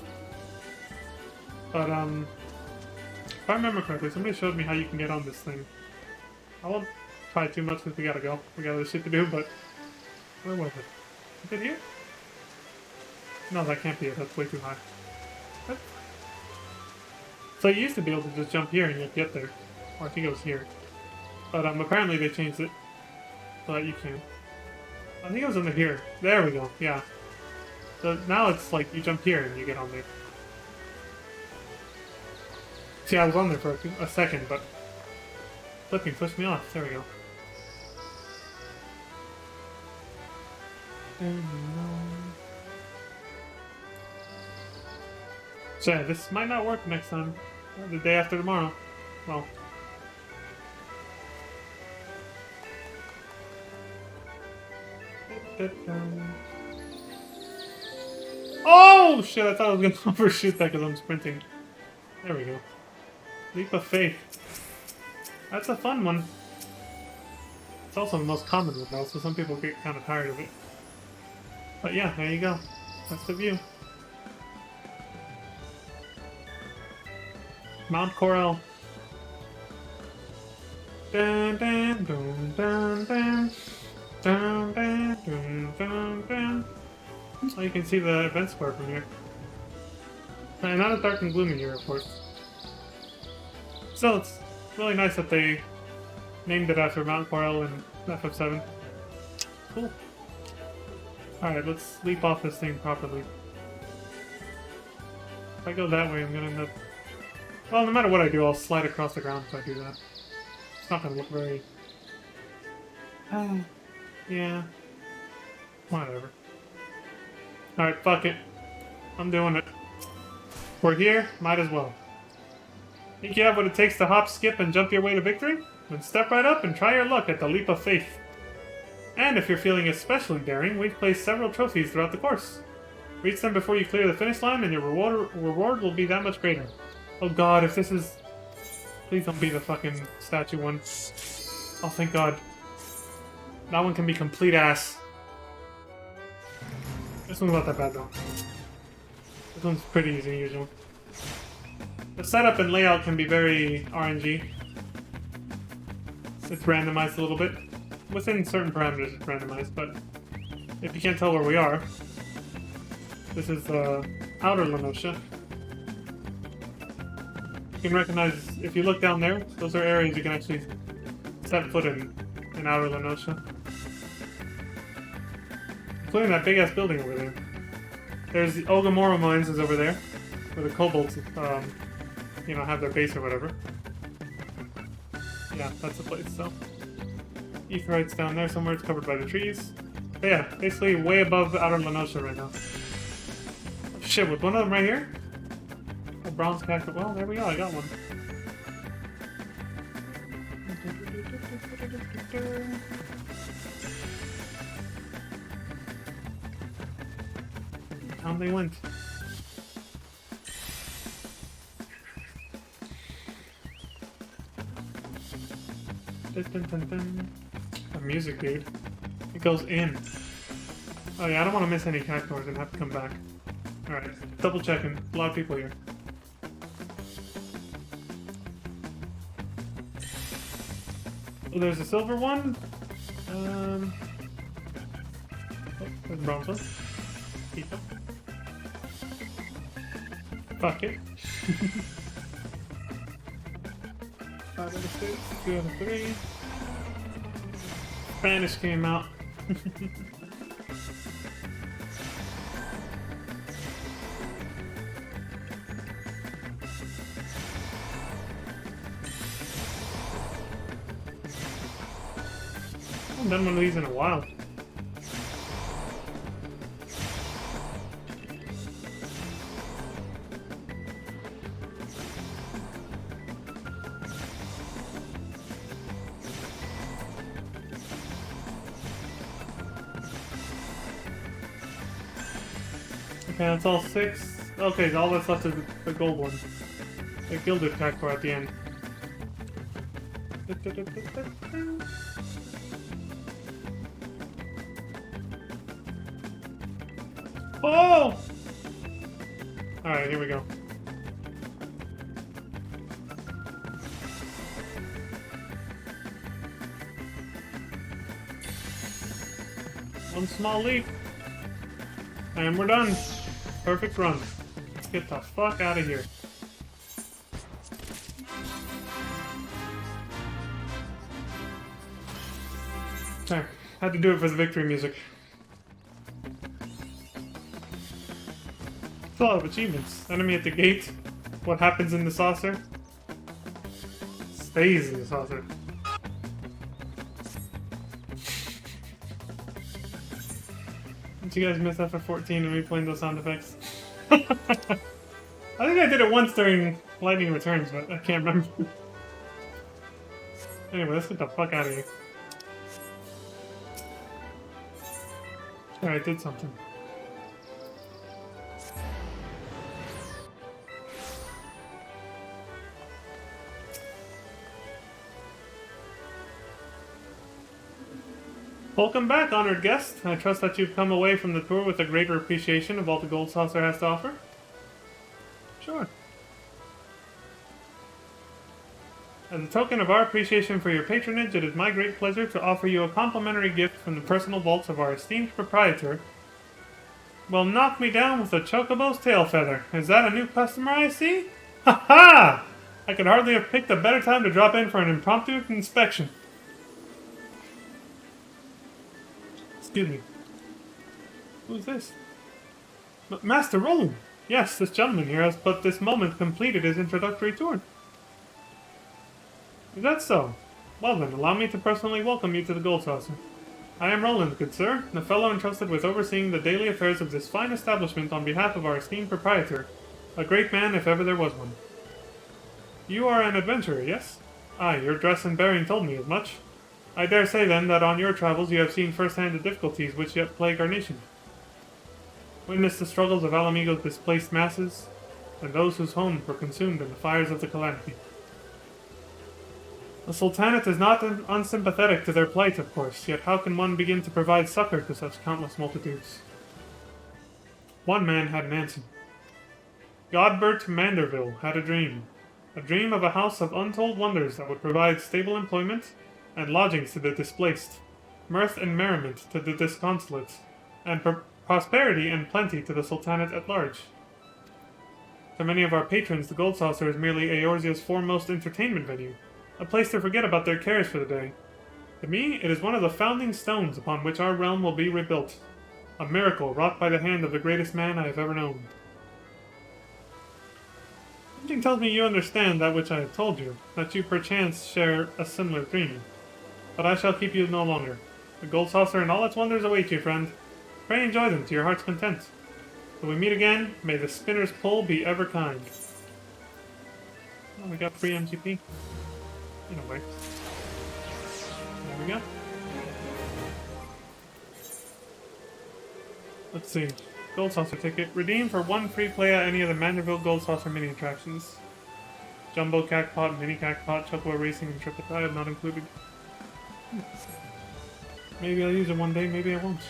But, if I remember correctly, somebody showed me how you can get on this thing. I won't try too much since we gotta go. We got other shit to do, but... Where was it? Is it here? No, that can't be it. That's way too high. What? So you used to be able to just jump here and you'd get there. Or I think it was here. But apparently they changed it so that you can. I think it was under here. There we go, yeah. So now it's like you jump here and you get on there. See, I was on there for a second, but flipping pushed me off. There we go. So yeah, this might not work next time. Or the day after tomorrow. Well. Oh shit, I thought I was gonna overshoot that because I'm sprinting. There we go. Leap of faith. That's a fun one. It's also the most common one though, so some people get kind of tired of it. But yeah, there you go. That's the view. Mount Corel. Dun, dun, dun, dun, dun. Dun, dun, dun, dun, dun. Oh, you can see the event square from here. And not as dark and gloomy here, of course. So it's really nice that they named it after Mount Corel in FF7. Cool. Alright, let's leap off this thing properly. If I go that way, I'm gonna end up... Well, no matter what I do, I'll slide across the ground if I do that. It's not gonna look very... yeah. Whatever. Alright, fuck it. I'm doing it. We're here, might as well. Think you have what it takes to hop, skip, and jump your way to victory? Then step right up and try your luck at the Leap of Faith. And if you're feeling especially daring, we've placed several trophies throughout the course. Reach them before you clear the finish line, and your reward will be that much greater. Oh god, if this is... Please don't be the fucking statue one. Oh, thank god. That one can be complete ass. This one's not that bad, though. This one's pretty easy, usually. The setup and layout can be very RNG. It's randomized a little bit. Within certain parameters it's randomized, but if you can't tell where we are, this is outer Lenosha. You can recognize, if you look down there, those are areas you can actually set foot in outer Lenosha. Including that big ass building over there. There's the Ogamoro mines is over there, where the kobolds, you know, have their base or whatever. Yeah, that's the place, so. Aetheryte's down there somewhere, it's covered by the trees. But yeah, basically way above outer Lenosha right now. Oh, shit, with one of them right here? A bronze cactus. Well, there we go, I got one. Down they went. Dun, dun, dun, dun. The music, dude. It goes in. Oh yeah, I don't want to miss any cactuars and have to come back. Alright, double checking. A lot of people here. Oh, there's a silver one. Oh, there's a bronze one. Keep them. Fuck it. 5 out of 6, 2 out of 3. Spanish came out. I haven't done one of these in a while. Okay, that's all 6. Okay, all that's left is the gold one. The gilded cactuar at the end. Oh! Alright, here we go. One small leap. And we're done. Perfect run. Let's get the fuck out of here. There. Had to do it for the victory music. It's a lot of achievements. Enemy at the gate. What happens in the saucer? Stays in the saucer. Did you guys miss FF14 and me playing those sound effects? I think I did it once during Lightning Returns, but I can't remember. Anyway, let's get the fuck out of here. Alright, I did something. Welcome back, honored guest. I trust that you've come away from the tour with a greater appreciation of all the Gold Saucer has to offer. Sure. As a token of our appreciation for your patronage, it is my great pleasure to offer you a complimentary gift from the personal vaults of our esteemed proprietor. Well, knock me down with a chocobo's tail feather. Is that a new customer I see? Ha ha! I could hardly have picked a better time to drop in for an impromptu inspection. Excuse me. Who's this? Master Roland! Yes, this gentleman here has but this moment completed his introductory tour. Is that so? Well then, allow me to personally welcome you to the Gold Saucer. I am Roland, good sir, the fellow entrusted with overseeing the daily affairs of this fine establishment on behalf of our esteemed proprietor. A great man, if ever there was one. You are an adventurer, yes? Aye, your dress and bearing told me as much. I dare say, then, that on your travels you have seen first-hand the difficulties which yet plague our nation. Witness the struggles of Alamigo's displaced masses, and those whose homes were consumed in the fires of the calamity. The Sultanate is not unsympathetic to their plight, of course, yet how can one begin to provide succor to such countless multitudes? One man had an answer. Godbert Manderville had a dream of a house of untold wonders that would provide stable employment and lodgings to the displaced, mirth and merriment to the disconsolate, and prosperity and plenty to the Sultanate at large. To many of our patrons, the Gold Saucer is merely Eorzea's foremost entertainment venue, a place to forget about their cares for the day. To me, it is one of the founding stones upon which our realm will be rebuilt, a miracle wrought by the hand of the greatest man I have ever known. Something tells me you understand that which I have told you, that you perchance share a similar dream. But I shall keep you no longer. The Gold Saucer and all its wonders await you, friend. Pray enjoy them to your heart's content. Till we meet again, may the spinner's pull be ever kind. Oh, we got free MGP. In a way. There we go. Let's see. Gold Saucer ticket. Redeem for one free play at any of the Manderville Gold Saucer mini attractions. Jumbo Cacpot, Mini Cacpot, Chocobo Racing, and Triple Dive not included. Maybe I'll use it one day, maybe I won't.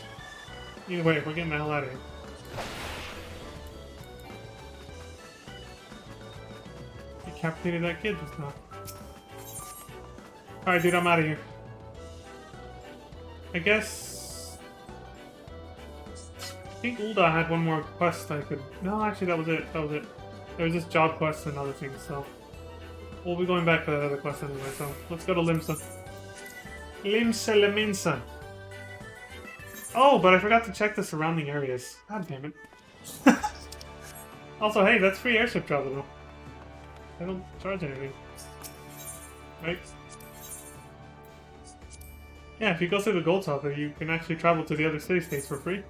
Either way, we're getting the hell out of here. Decapitated that kid just now. Alright, dude, I'm out of here. I guess... I think Ulda had one more quest I could... No, actually, that was it. That was it. There was just job quests and other things, so... We'll be going back to that other quest anyway, so... Let's go to Limsa. Limsa Leminsa. Oh, but I forgot to check the surrounding areas. God damn it. Also, hey, that's free airship travel, though. They don't charge anything. Right? Yeah, if you go through the Gold Saucer, you can actually travel to the other city-states for free.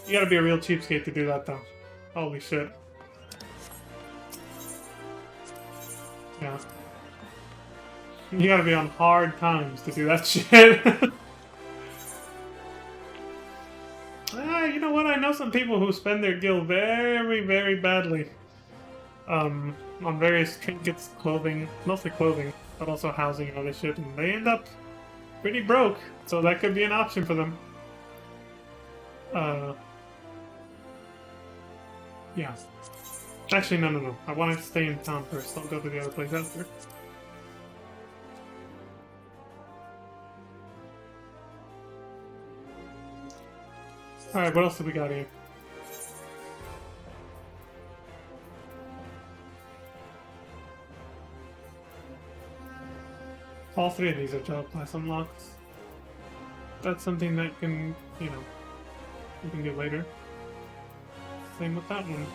You gotta be a real cheapskate to do that, though. Holy shit. Yeah. You gotta be on hard times to do that shit. You know what? I know some people who spend their gil very, very badly. On various trinkets, clothing, mostly clothing. but also housing and other shit, and they end up pretty broke, so that could be an option for them. Yeah. Actually, no. I want to stay in town first. I'll go to the other place after. Alright, what else do we got here? All three of these are job class unlocks. That's something that can, you know, we can do later. Same with that one.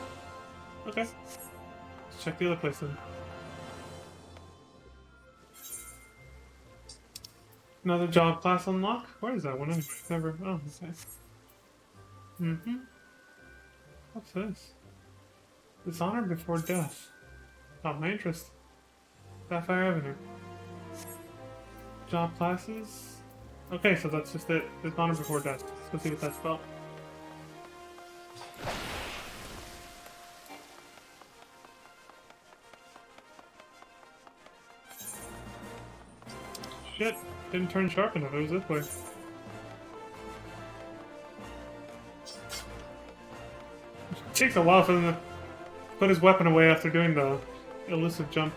Okay. Let's check the other place then. Another job class unlock? Where is that one? I've never... Oh, okay. What's this? Dishonor before death. Not my interest. Sapphire Avenue. Job classes? Okay, so that's just it. Dishonor before death. Let's go see what that's about. Shit, didn't turn sharp enough. It was this way. It takes a while for him to put his weapon away after doing the elusive jump.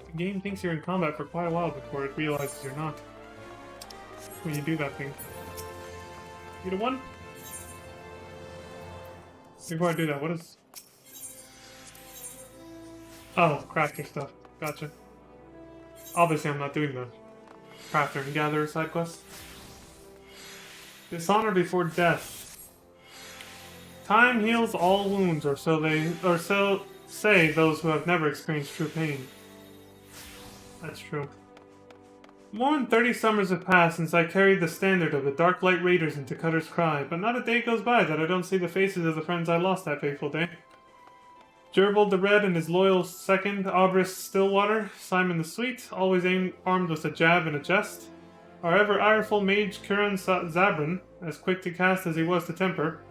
The game thinks you're in combat for quite a while before it realizes you're not. When you do that thing. You the one? Before I do that, what is... Oh, crafter stuff. Gotcha. Obviously I'm not doing the crafter and gatherer side quest. Dishonor before death. Time heals all wounds, or so say those who have never experienced true pain. That's true. More than 30 summers have passed since I carried the standard of the Dark Light Raiders into Cutter's Cry, but not a day goes by that I don't see the faces of the friends I lost that fateful day. Gerbold the Red and his loyal second, Aubris Stillwater, Simon the Sweet, always armed with a jab and a jest. Our ever ireful mage Kiran Zabran, as quick to cast as he was to temper.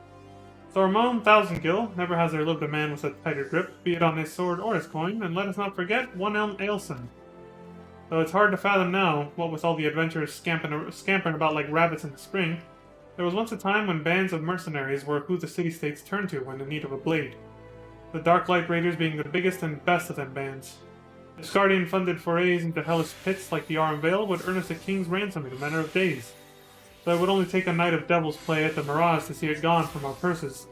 Thormone Thousandgill, never has there lived a man with a tighter grip, be it on his sword or his coin, and let us not forget One Elm Ailson. Though it's hard to fathom now, what with all the adventurers scampering about like rabbits in the spring, there was once a time when bands of mercenaries were who the city-states turned to when in need of a blade. The Dark Light Raiders being the biggest and best of them bands. Iscardian-funded forays into hellish pits like the Arum Vale would earn us a king's ransom in a matter of days. Though it would only take a night of devil's play at the Mirage to see it gone from our purses.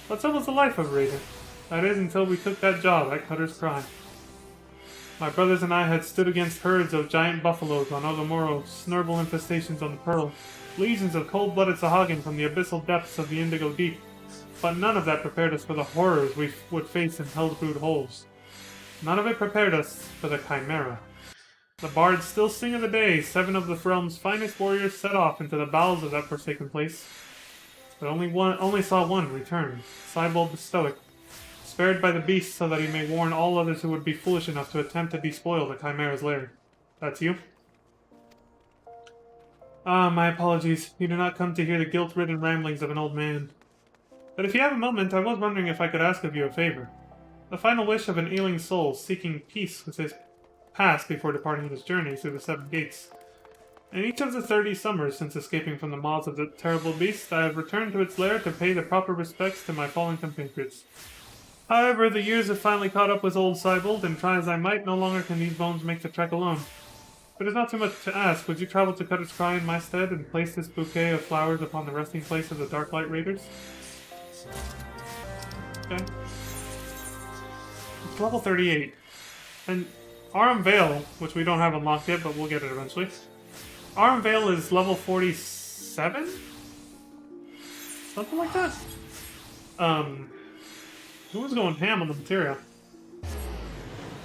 But so was the life of a raider. That is, until we took that job at Cutter's Cry. My brothers and I had stood against herds of giant buffaloes on Ogamoro, snurble infestations on the Pearl, legions of cold-blooded Sahagin from the abyssal depths of the Indigo Deep. But none of that prepared us for the horrors we would face in Hell's Brood holes. None of it prepared us for the Chimera. The bards still sing of the day 7 of the realm's finest warriors set off into the bowels of that forsaken place. But only saw one return, Cybald the Stoic, spared by the beast so that he may warn all others who would be foolish enough to attempt to despoil the Chimera's lair. That's you? Ah, my apologies. You do not come to hear the guilt-ridden ramblings of an old man. But if you have a moment, I was wondering if I could ask of you a favor. The final wish of an ailing soul seeking peace with his past before departing his journey through the 7 gates. In each of the 30 summers since escaping from the maws of the terrible beast, I have returned to its lair to pay the proper respects to my fallen compatriots. However, the years have finally caught up with old Cybald, and try as I might, no longer can these bones make the trek alone. But it's not too much to ask. Would you travel to Cutter's Cry in my stead and place this bouquet of flowers upon the resting place of the Dark Light Raiders? Okay. It's level 38. And Arum Vale, which we don't have unlocked yet, but we'll get it eventually. Arum Vale is level 47? Something like that? Who was going ham on the materia?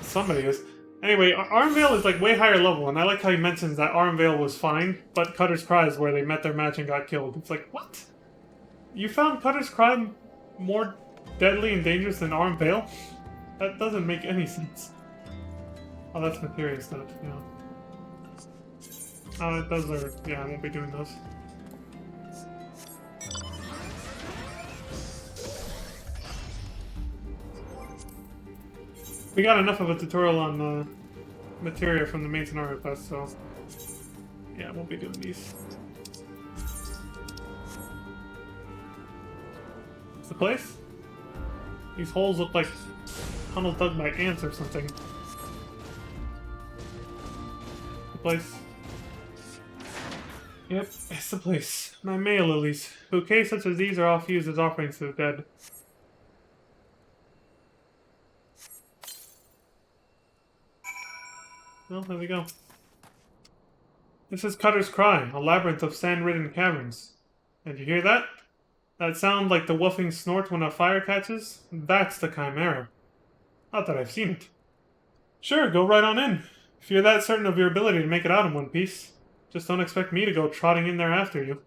Somebody is. Anyway, Arum Vale is like way higher level, and I like how he mentions that Arum Vale was fine, but Cutter's Cry is where they met their match and got killed. It's like, what? You found Cutter's Cry more deadly and dangerous than Arum Vale? That doesn't make any sense. Oh, that's materia stuff, yeah. Oh, those are... yeah, I won't be doing those. We got enough of a tutorial on the materia from the main scenario quest, so yeah, I won't be doing these. What's the place? These holes look like tunnels dug by ants or something. The place. Yep, it's the place. My Maya lilies. Bouquets such as these are oft used as offerings to the dead. Well, there we go. This is Cutter's Cry, a labyrinth of sand-ridden caverns. And you hear that? That sound like the woofing snort when a fire catches? That's the Chimera. Not that I've seen it. Sure, go right on in. If you're that certain of your ability to make it out in one piece, just don't expect me to go trotting in there after you.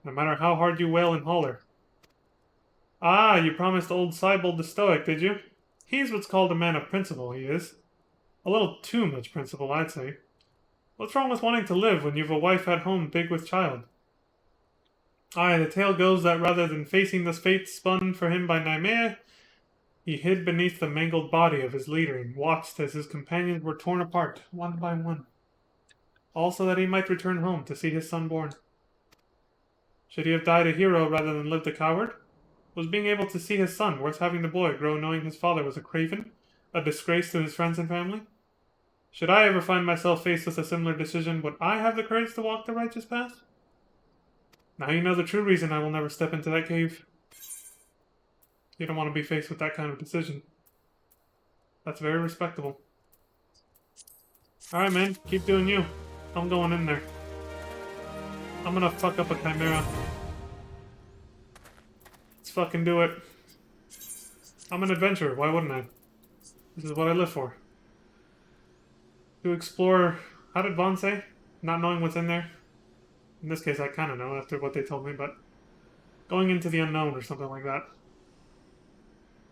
No matter how hard you wail and holler. Ah, you promised old Cybold the Stoic, did you? He's what's called a man of principle, he is. A little too much principle, I'd say. What's wrong with wanting to live when you've a wife at home big with child? Aye, the tale goes that rather than facing the fate spun for him by Naimea, he hid beneath the mangled body of his leader and watched as his companions were torn apart, one by one. Also that he might return home to see his son born. Should he have died a hero rather than lived a coward? Was being able to see his son worth having the boy grow knowing his father was a craven, a disgrace to his friends and family? Should I ever find myself faced with a similar decision, would I have the courage to walk the righteous path? Now you know the true reason I will never step into that cave. You don't want to be faced with that kind of decision. That's very respectable. Alright, man. Keep doing you. I'm going in there. I'm gonna fuck up a Chimera. Let's fucking do it. I'm an adventurer. Why wouldn't I? This is what I live for. To explore... How did Vaughn say? Not knowing what's in there? In this case, I kind of know after what they told me, but... Going into the unknown or something like that.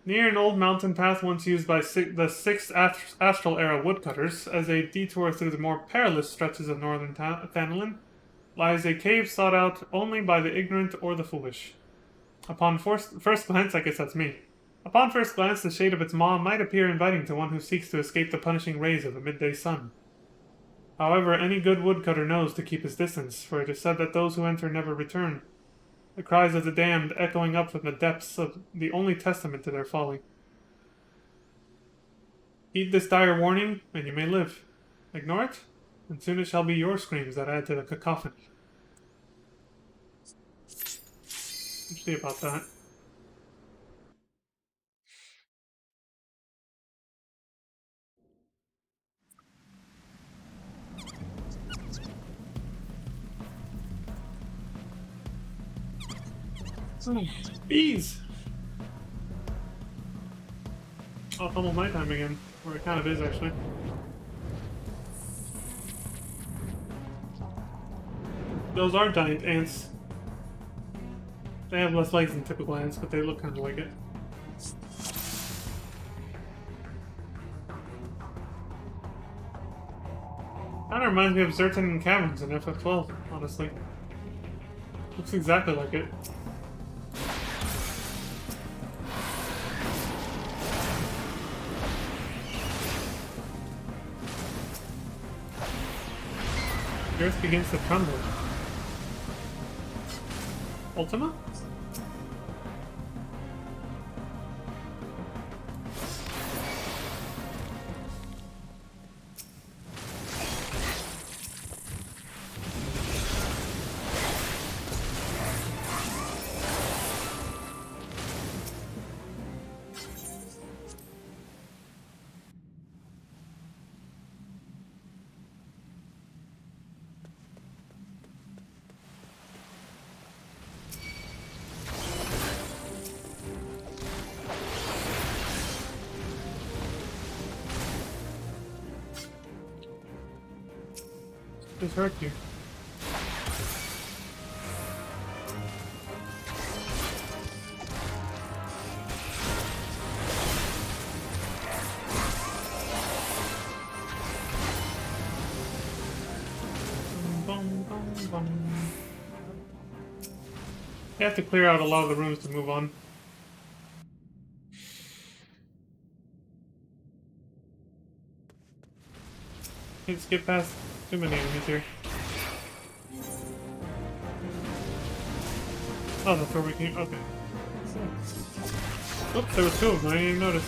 Near an old mountain path once used by the 6th Astral Era woodcutters as a detour through the more perilous stretches of northern Thanalan, lies a cave sought out only by the ignorant or the foolish. Upon first glance, I guess that's me. Upon first glance, the shade of its maw might appear inviting to one who seeks to escape the punishing rays of the midday sun. However, any good woodcutter knows to keep his distance, for it is said that those who enter never return. The cries of the damned echoing up from the depths of the only testament to their folly. Heed this dire warning, and you may live. Ignore it, and soon it shall be your screams that add to the cacophony. Let's see about that. Bees! Oh, it's almost nighttime again. Or it kind of is, actually. Those are giant ants. They have less legs than typical ants, but they look kind of like it. Kinda reminds me of Zertan Caverns in FF12, honestly. Looks exactly like it. The earth begins to tremble. Ultima? Just hurt you. You have to clear out a lot of the rooms to move on. Can't skip past too many enemies here. Oh, that's where we came. Okay. Oops, there was two of them. I didn't even notice.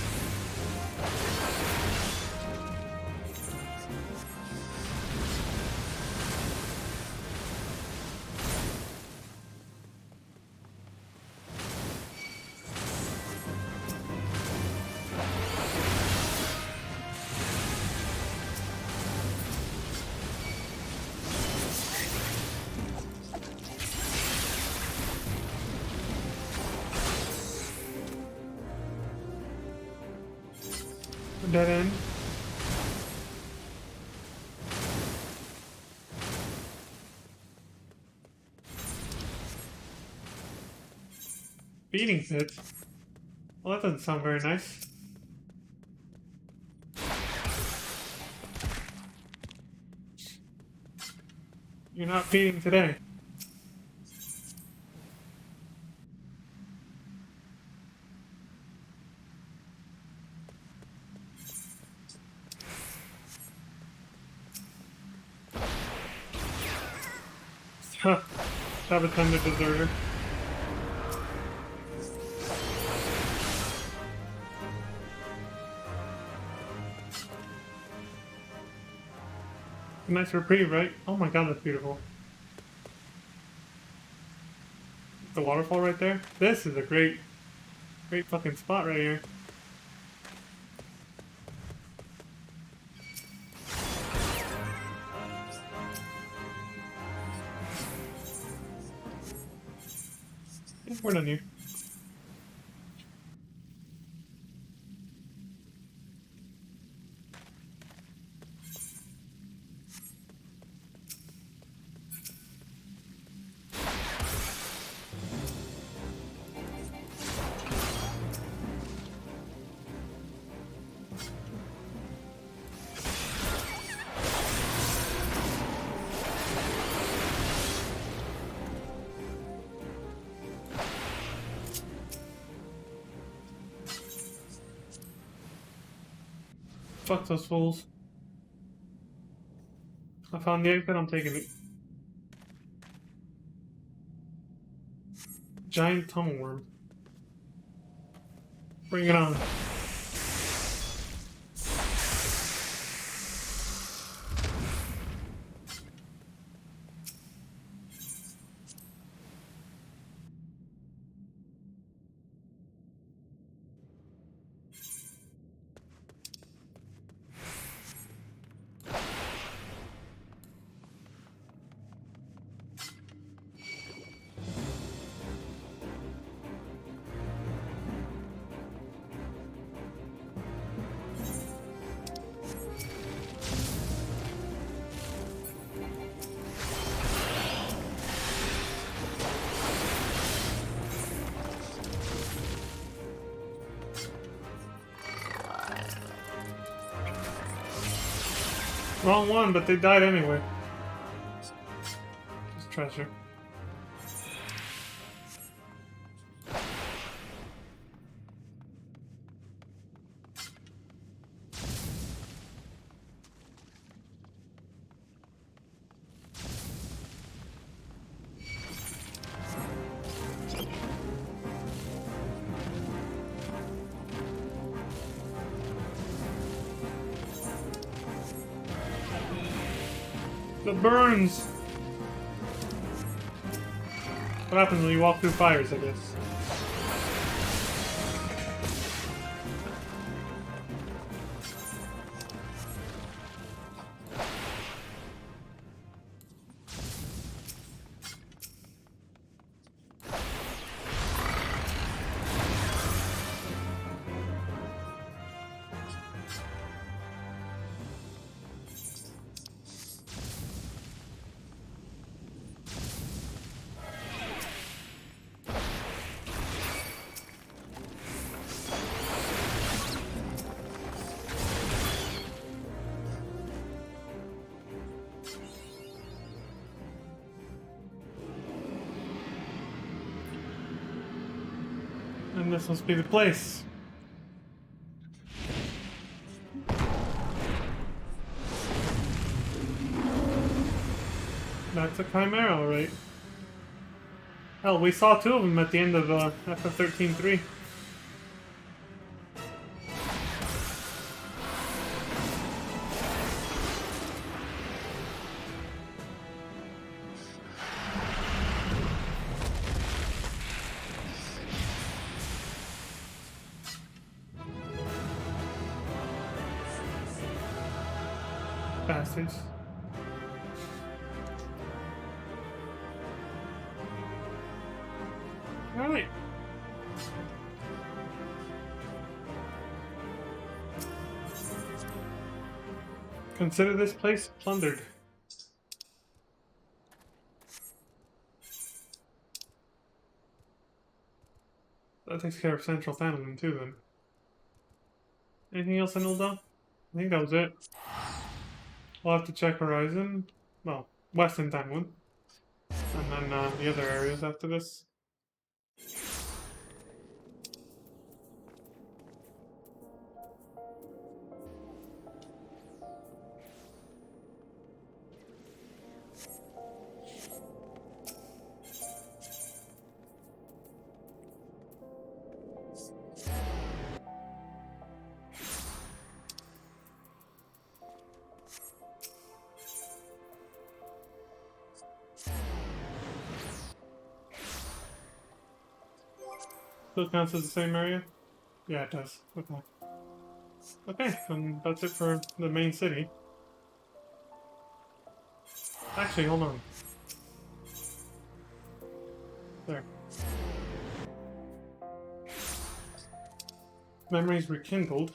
Dead end. Feeding pit? Well, that doesn't sound very nice. You're not feeding today. Saboteur deserter. Nice reprieve, right? Oh my god, that's beautiful. The waterfall right there. This is a great fucking spot right here. Yeah, we're done here. Fuck those fools. I found the exit, I'm taking it. Giant tunnel worm. Bring it on. Wrong one, but they died anyway. Just treasure. The burns! What happens when you walk through fires, I guess? And this must be the place. That's a chimera, alright. Hell, we saw two of them at the end of FF13-3. Bastards. Alright. Consider this place plundered. That takes care of Central Famine too, then. Anything else in Ul'dah? I think that was it. We'll have to check Horizon. Well, Western Tangwon. And then the other areas after this. Still counts as the same area? Yeah, it does. Okay. Okay, then that's it for the main city. Actually, hold on. There. Memories rekindled.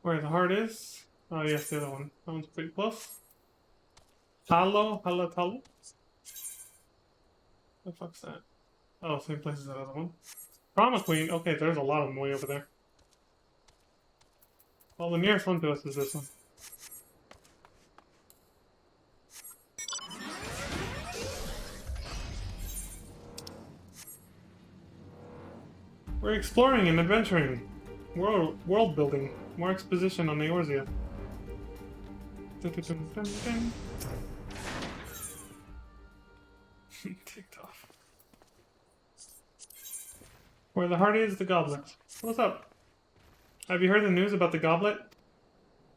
Where the heart is? Oh, yes, the other one. That one's pretty close. Talo? The fuck's that? Oh, same place as that other one. Promise Queen. Okay, there's a lot of them way over there. Well, the nearest one to us is this one. We're exploring and adventuring. World building. More exposition on the Eorzea. Ticked off. Where the heart is, the goblet. What's up? Have you heard the news about the goblet?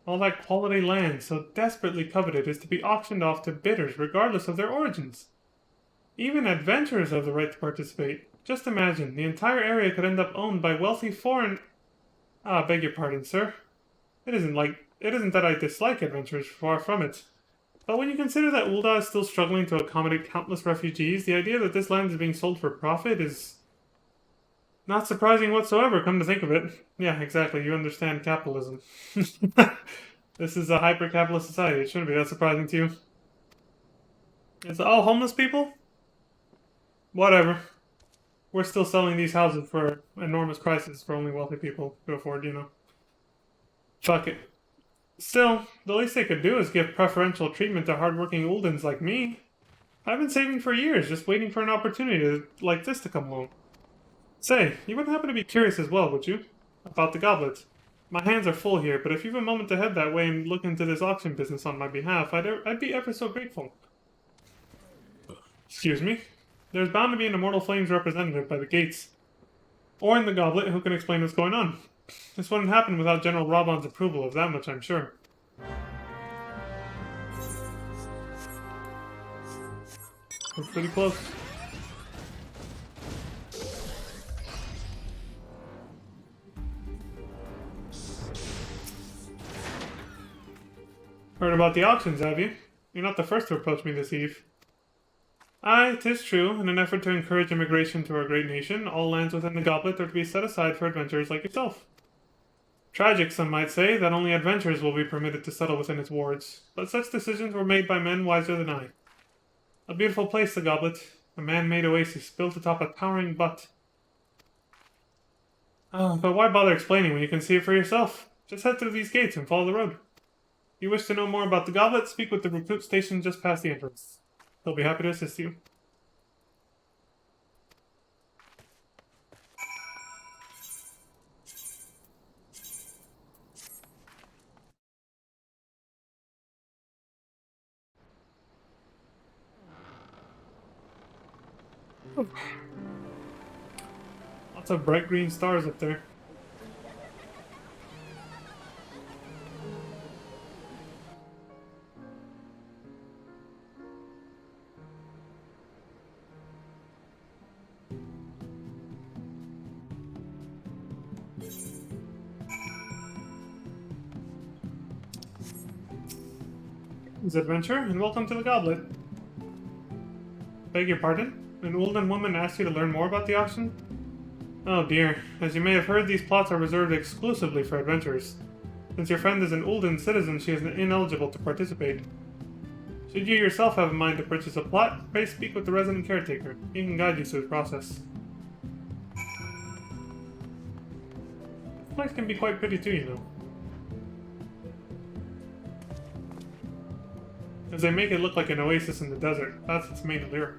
All that quality land, so desperately coveted, is to be auctioned off to bidders regardless of their origins. Even adventurers have the right to participate. Just imagine, the entire area could end up owned by wealthy foreign... Ah, beg your pardon, sir. It isn't that I dislike adventurers, far from it. But when you consider that Ul'dah is still struggling to accommodate countless refugees, the idea that this land is being sold for profit is... not surprising whatsoever, come to think of it. Yeah, exactly, you understand capitalism. This is a hyper-capitalist society, it shouldn't be that surprising to you. It's all homeless people? Whatever. We're still selling these houses for enormous prices for only wealthy people to afford, you know. Fuck it. Still, the least they could do is give preferential treatment to hardworking Uldans like me. I've been saving for years, just waiting for an opportunity like this to come along. Say, you wouldn't happen to be curious as well, would you? About the goblets. My hands are full here, but if you've a moment to head that way and look into this auction business on my behalf, I'd be ever so grateful. Excuse me? There's bound to be an Immortal Flames representative by the gates. Or in the goblet who can explain what's going on. This wouldn't happen without General Robon's approval, of that much I'm sure. We're pretty close. Heard about the auctions, have you? You're not the first to approach me this eve. Aye, 'tis true. In an effort to encourage immigration to our great nation, all lands within the goblet are to be set aside for adventurers like yourself. Tragic, some might say, that only adventurers will be permitted to settle within its wards, but such decisions were made by men wiser than I. A beautiful place, the goblet. A man-made oasis built atop a towering butte. But why bother explaining when you can see it for yourself? Just head through these gates and follow the road. If you wish to know more about the goblet, speak with the recruit station just past the entrance. They'll be happy to assist you. Lots of bright green stars up there. Greetings, adventure, and welcome to the Goblet. Beg your pardon? An Ulden woman asked you to learn more about the auction? Oh dear. As you may have heard, these plots are reserved exclusively for adventurers. Since your friend is an Ulden citizen, she is ineligible to participate. Should you yourself have in mind to purchase a plot, pray speak with the resident caretaker. He can guide you through the process. This place can be quite pretty too, you know. As they make it look like an oasis in the desert. That's its main allure.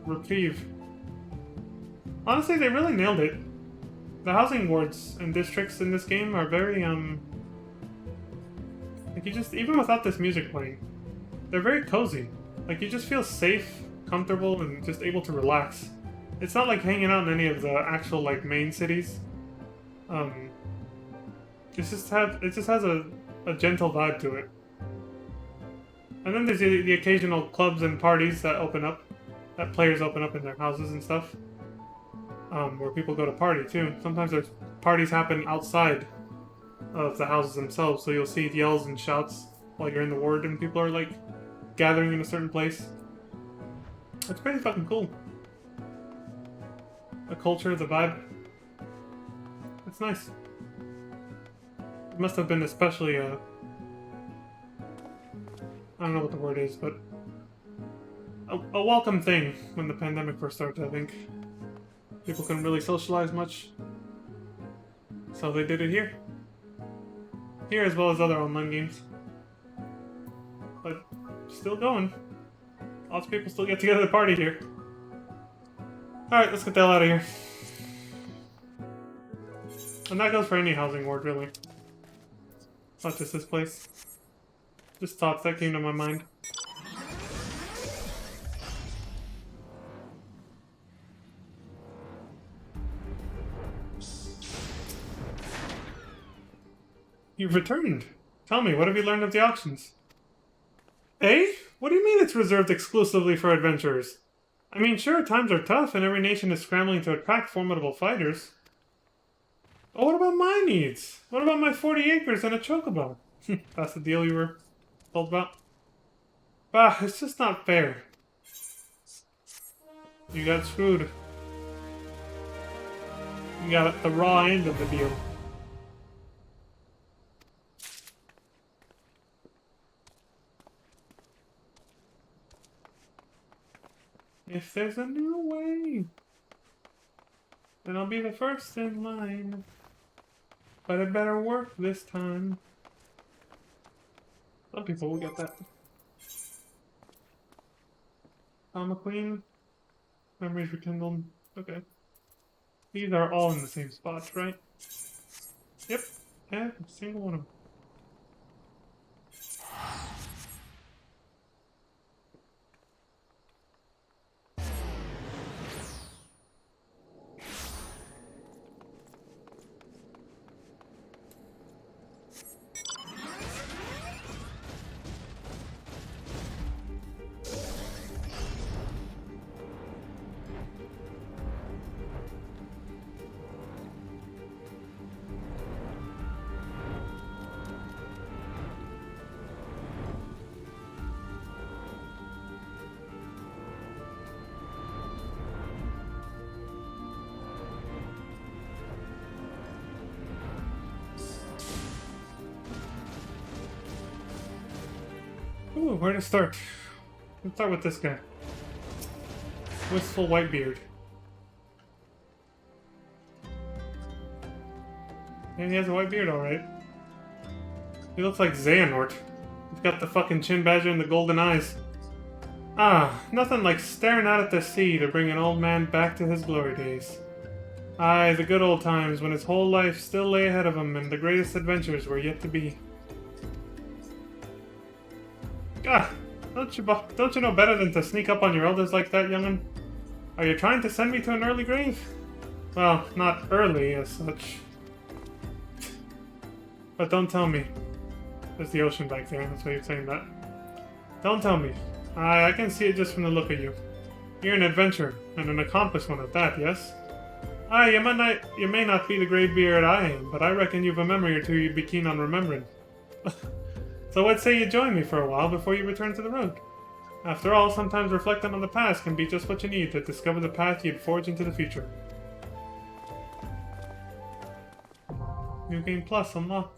Reprieve. Honestly, they really nailed it. The housing wards and districts in this game are very, like you just, even without this music playing, they're very cozy. Like you just feel safe, comfortable, and just able to relax. It's not like hanging out in any of the actual, like, main cities. It just has a gentle vibe to it. And then there's the occasional clubs and parties that open up, that players open up in their houses and stuff. Where people go to party too. Sometimes there's parties happen outside of the houses themselves, so you'll see yells and shouts while you're in the ward and people are like gathering in a certain place. It's pretty fucking cool. The culture, the vibe. It's nice. It must have been especially I don't know what the word is, but a welcome thing when the pandemic first started, I think. People couldn't really socialize much, so they did it here. Here as well as other online games. But still going. Lots of people still get together to party here. Alright, let's get the hell out of here. And that goes for any housing ward, really. Not just this place. Just thoughts that came to my mind. You've returned. Tell me, what have you learned of the auctions? Eh? What do you mean it's reserved exclusively for adventurers? I mean, sure, times are tough and every nation is scrambling to attract formidable fighters. But what about my needs? What about my 40 acres and a chocobo? That's the deal you were told about? Bah, it's just not fair. You got screwed. You got the raw end of the deal. If there's a new way, then I'll be the first in line. But it better work this time. Some people will get that. Alma Queen. Memories rekindled. Okay. These are all in the same spots, right? Yep. Every single one of them. Ooh, where to start? Let's start with this guy. Wistful Whitebeard. And he has a white beard, alright. He looks like Xehanort. He's got the fucking chin badger and the golden eyes. Ah, nothing like staring out at the sea to bring an old man back to his glory days. Aye, the good old times when his whole life still lay ahead of him and the greatest adventures were yet to be. Ah, Don't you know better than to sneak up on your elders like that, young'un? Are you trying to send me to an early grave? Well, not early as such. But don't tell me. There's the ocean back there, that's why you're saying that. Don't tell me. I can see it just from the look of you. You're an adventurer, and an accomplished one at that, yes? You may not be the graybeard I am, but I reckon you've a memory or two you'd be keen on remembering. So what say you join me for a while before you return to the road? After all, sometimes reflecting on the past can be just what you need to discover the path you'd forge into the future. New Game Plus unlocked.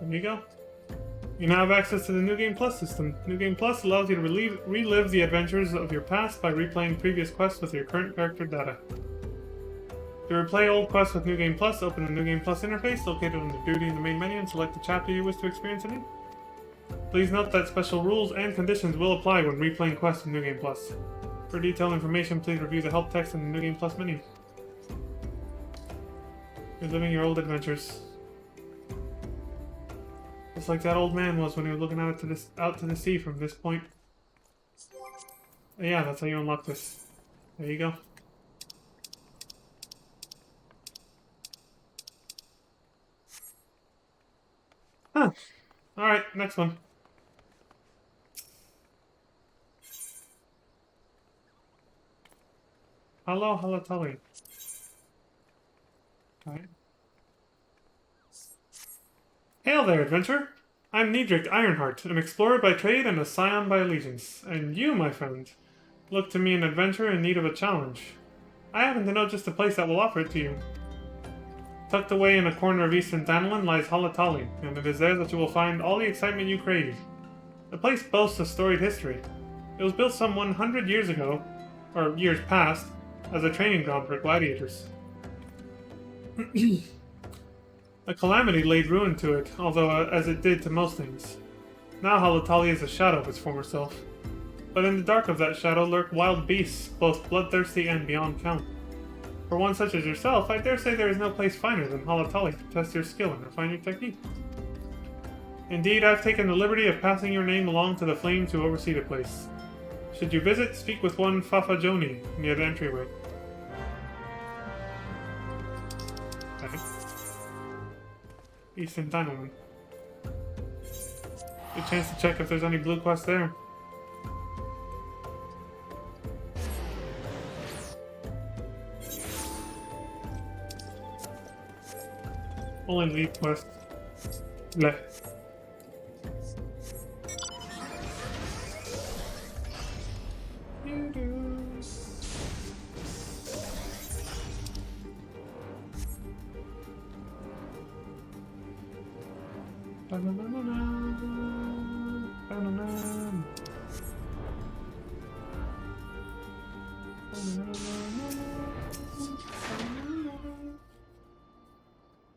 There you go. You now have access to the New Game Plus system. New Game Plus allows you to relive the adventures of your past by replaying previous quests with your current character data. To replay old quests with New Game Plus, open the New Game Plus interface located under Duty in the main menu and select the chapter you wish to experience anew. Please note that special rules and conditions will apply when replaying quests in New Game Plus. For detailed information, please review the help text in the New Game Plus menu. Reliving your old adventures. Just like that old man was when he was looking out to the sea from this point. Yeah, that's how you unlock this. There you go. Huh. Alright, next one. Hello, Halatali. Alright. Hail there, adventurer! I'm Niedric Ironheart, an explorer by trade and a scion by allegiance. And you, my friend, look to me an adventurer in need of a challenge. I happen to know just a place that will offer it to you. Tucked away in a corner of eastern Danelin lies Halatali, and it is there that you will find all the excitement you crave. The place boasts a storied history. It was built some 100 years ago, or years past, as a training ground for gladiators. A calamity laid ruin to it, although as it did to most things. Now Halatali is a shadow of its former self. But in the dark of that shadow lurk wild beasts, both bloodthirsty and beyond count. For one such as yourself, I dare say there is no place finer than Halatali to test your skill and refine your technique. Indeed, I've taken the liberty of passing your name along to the flames who oversee the place. Should you visit, speak with one Fafajoni near the entryway. Okay. Eastern Dynamon. Good chance to check if there's any blue quests there. Only lead quest. Bleh.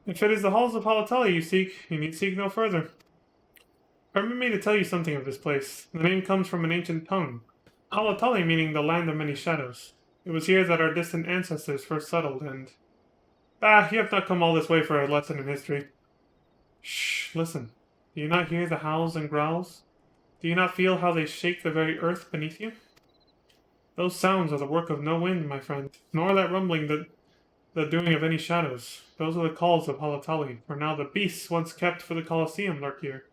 If it is the halls of Halatali you seek, you need seek no further. Permit me to tell you something of this place. The name comes from an ancient tongue. Halatali meaning the land of many shadows. It was here that our distant ancestors first settled and... Bah, you have not come all this way for a lesson in history. Shh, listen. Do you not hear the howls and growls? Do you not feel how they shake the very earth beneath you? Those sounds are the work of no wind, my friend, nor that rumbling the doing of any shadows. Those are the calls of Halatali, for now the beasts once kept for the Colosseum lurk here.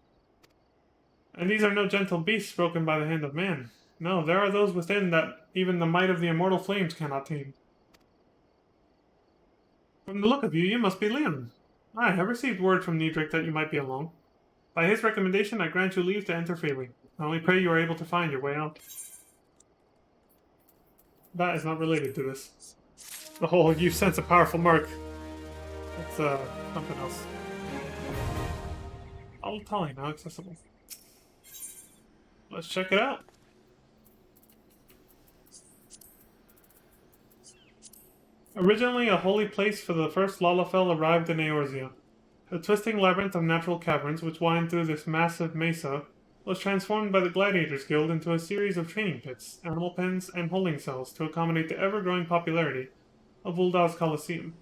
And these are no gentle beasts broken by the hand of man. No, there are those within that even the might of the immortal flames cannot tame. From the look of you, you must be Liam. I have received word from Niedric that you might be alone. By his recommendation, I grant you leave to enter freely. I only pray you are able to find your way out. That is not related to this. Oh, you sense a powerful mark. It's, something else. Halatali now accessible. Let's check it out. Originally a holy place for the first Lalafell arrived in Eorzea. The twisting labyrinth of natural caverns which wind through this massive mesa was transformed by the Gladiators Guild into a series of training pits, animal pens, and holding cells to accommodate the ever-growing popularity of Uldal's Colosseum.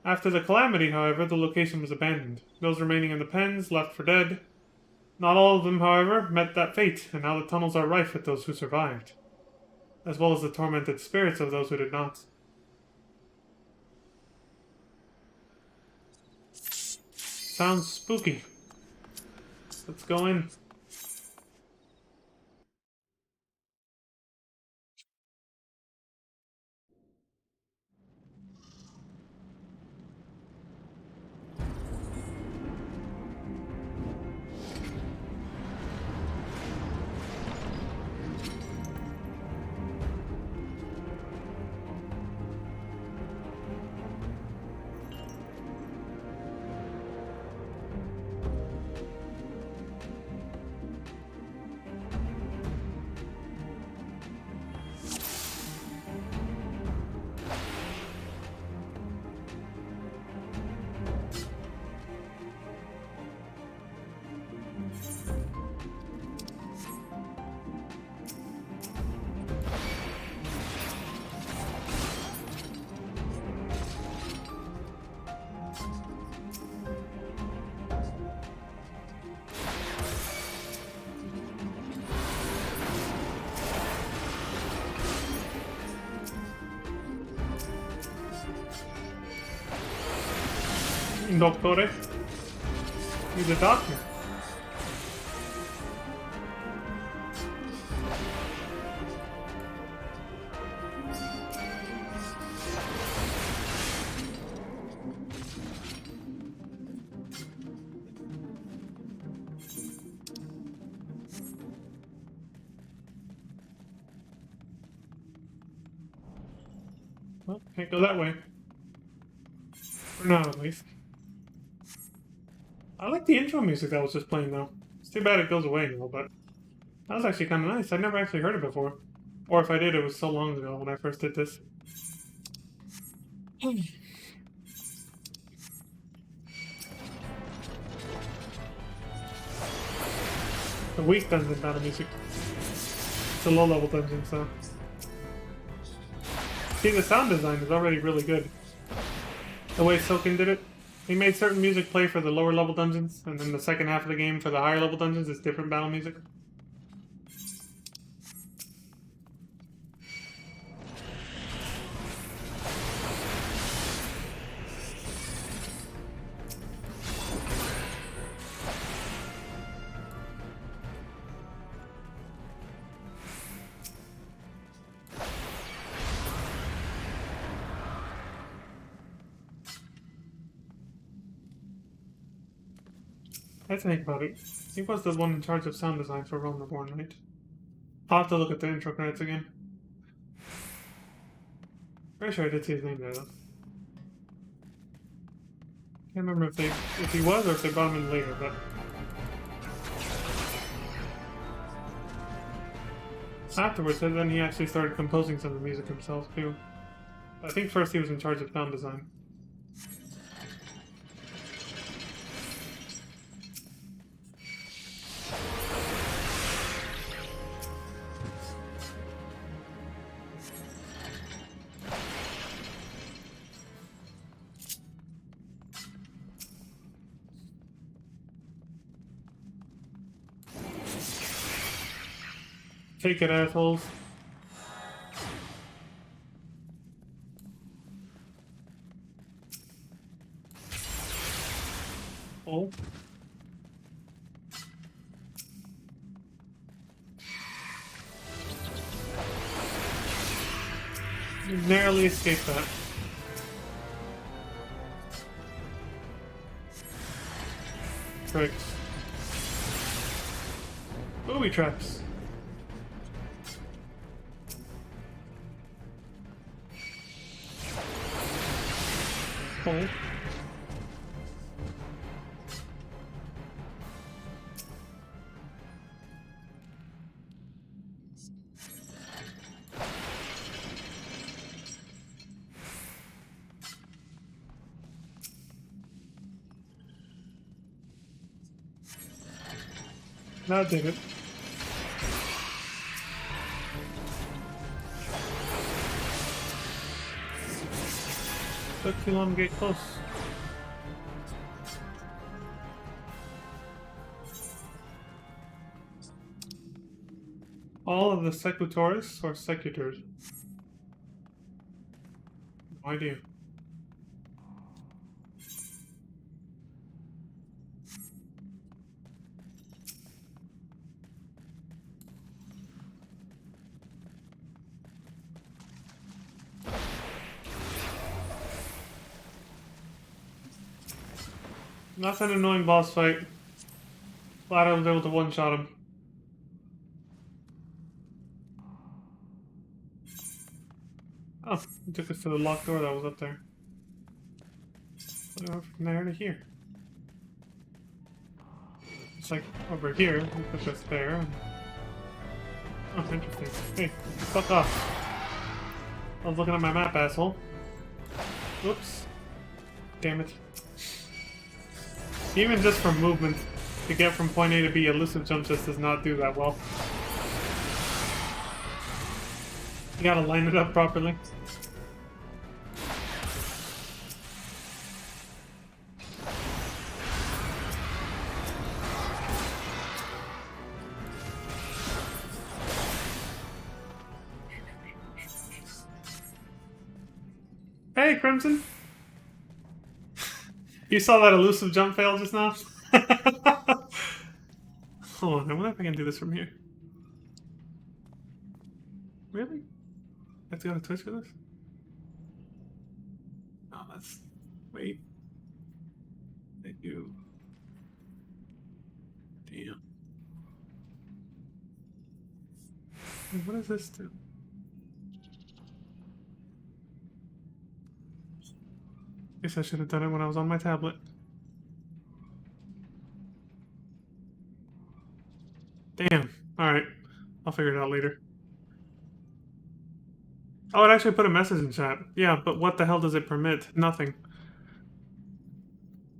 After the calamity, however, the location was abandoned. Those remaining in the pens left for dead, Not all of them, however, met that fate, and now the tunnels are rife with those who survived, as well as the tormented spirits of those who did not. Sounds spooky. Let's go in. Dottore? He's a doctor. Well, can't go that way. For now, at least. I like the intro music that was just playing, though. It's too bad it goes away now, but that was actually kind of nice. I never actually heard it before. Or if I did, it was so long ago when I first did this. The weak dungeon battle music. It's a low-level dungeon, so... See, the sound design is already really good. The way Soken did it. He made certain music play for the lower level dungeons, and then the second half of the game for the higher level dungeons is different battle music. Let's think about it. He was the one in charge of sound design for Reborn, right? I'll have to look at the intro credits again. Pretty sure I did see his name there, though. Can't remember if he was or if they brought him in later, but... Afterwards, then he actually started composing some of the music himself, too. I think first he was in charge of sound design. Take it, assholes. Oh. You narrowly escaped that. Tricks. Booby traps. Oh. That did it. Took too long to get close. All of the secutors or secutors? No idea. That's an annoying boss fight. Glad I was able to one-shot him. Oh, it took us to the locked door that was up there. From there to here. It's like over here, we put this there. Oh, interesting. Hey, fuck off. I was looking at my map, asshole. Whoops. Damn it. Even just for movement, to get from point A to B, elusive jump just does not do that well. You gotta line it up properly. Hey, Crimson! You saw that elusive jump fail just now? Hold on, I wonder if I can do this from here. Really? I have to go to Twitch for this? Oh, that's... Wait. Thank you. Damn. What does this do? Guess I should have done it when I was on my tablet. Damn. Alright. I'll figure it out later. Oh, it actually put a message in chat. Yeah, but what the hell does it permit? Nothing.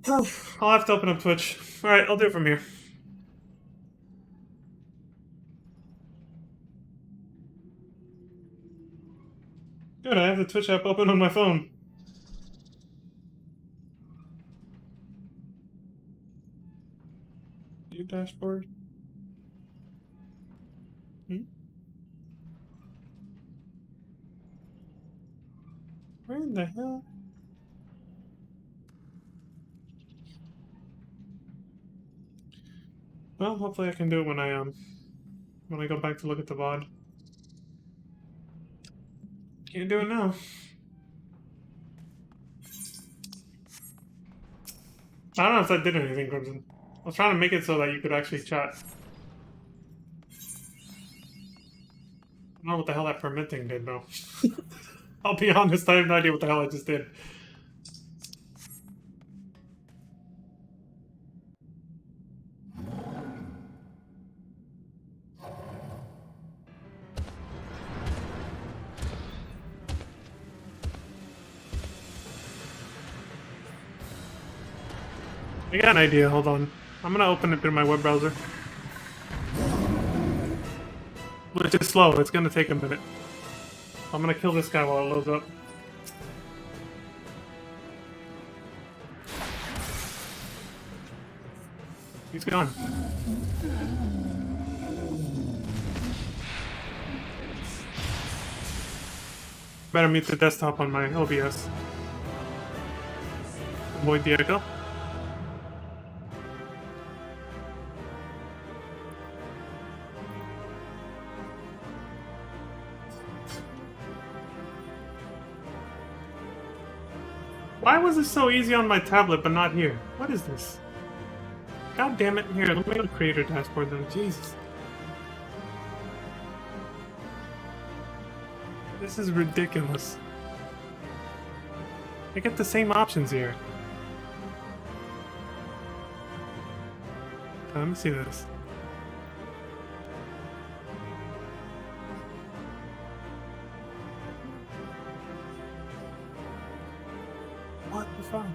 I'll have to open up Twitch. Alright, I'll do it from here. Good, I have the Twitch app open on my phone. View dashboard. Where in the hell? Well, hopefully I can do it when I go back to look at the VOD. Can't do it now. I don't know if that did anything, Crimson. I was trying to make it so that you could actually chat. I don't know what the hell that permit thing did, though. I'll be honest, I have no idea what the hell I just did. I got an idea, hold on. I'm gonna open it through my web browser. Which is slow, it's gonna take a minute. I'm gonna kill this guy while it loads up. He's gone. Better mute the desktop on my OBS. Avoid the echo. Why was this so easy on my tablet but not here? What is this? God damn it. Here, let me go to creator dashboard then. Jesus. This is ridiculous. I get the same options here. Let me see this. What the fuck?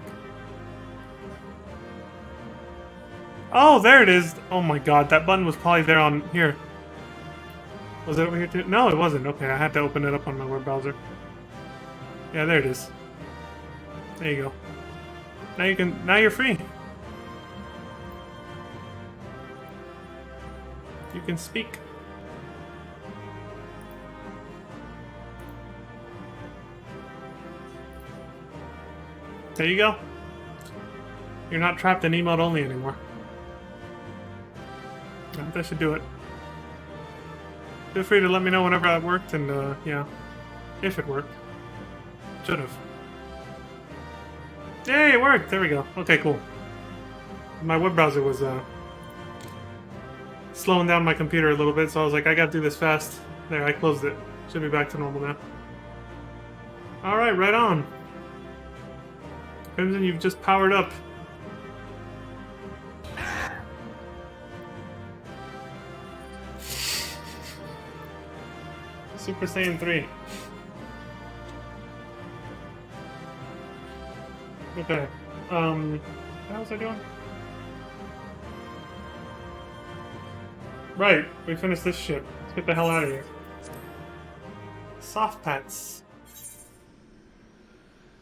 Oh, there it is! Oh my god, that button was probably there on here. Was it over here too? No, it wasn't. Okay, I had to open it up on my web browser. Yeah, there it is. There you go. Now you're free. You can speak. There you go. You're not trapped in emote only anymore. I think that should do it. Feel free to let me know whenever that worked, and yeah, if it worked. Should've. Yay, it worked! There we go. Okay, cool. My web browser was slowing down my computer a little bit, so I was like, I gotta do this fast. There, I closed it. Should be back to normal now. Alright, right on. Crimson, you've just powered up. Super Saiyan 3. Okay. What was I doing? Right, we finished this ship. Let's get the hell out of here. Soft pets.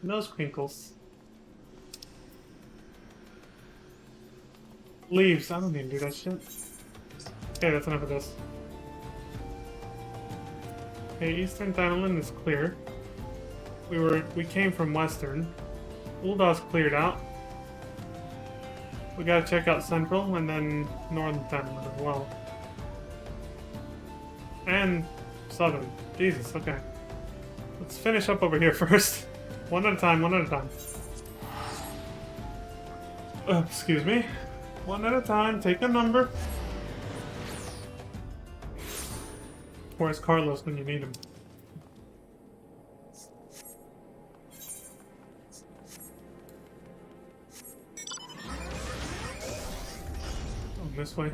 Nose crinkles. Leaves. I don't need to do that shit. Okay, that's enough of this. Okay, Eastern Thanalan is clear. We came from Western. Uldah's cleared out. We gotta check out Central and then Northern Thanalan as well. And Southern. Jesus, okay. Let's finish up over here first. One at a time, one at a time. Excuse me. One at a time, take a number. Where's Carlos when you need him? Oh, this way.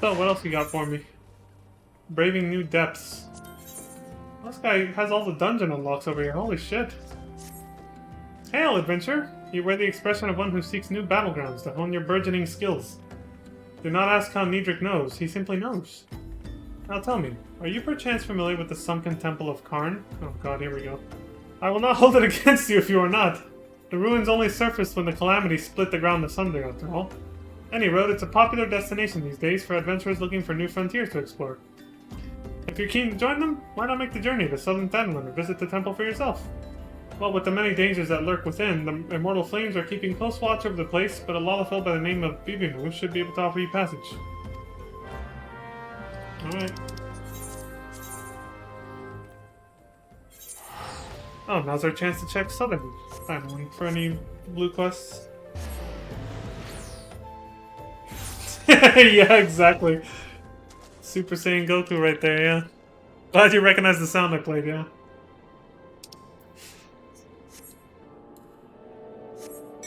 So, what else you got for me? Braving new depths. This guy has all the dungeon unlocks over here. Holy shit. Hail, adventure! You wear the expression of one who seeks new battlegrounds to hone your burgeoning skills. Do not ask how Niedric knows. He simply knows. Now tell me, are you perchance familiar with the sunken temple of Karn? Oh god, here we go. I will not hold it against you if you are not. The ruins only surfaced when the calamity split the ground asunder, after all. Any road, it's a popular destination these days for adventurers looking for new frontiers to explore. If you're keen to join them, why not make the journey to Southern Thanalan or visit the temple for yourself? Well, with the many dangers that lurk within, the immortal flames are keeping close watch over the place, but a Lalafell by the name of Bibinu should be able to offer you passage. Alright. Oh, now's our chance to check Southern Thanalan for any blue quests. Yeah, exactly. Super Saiyan Goku right there, yeah. Glad you recognize the sound I played, yeah.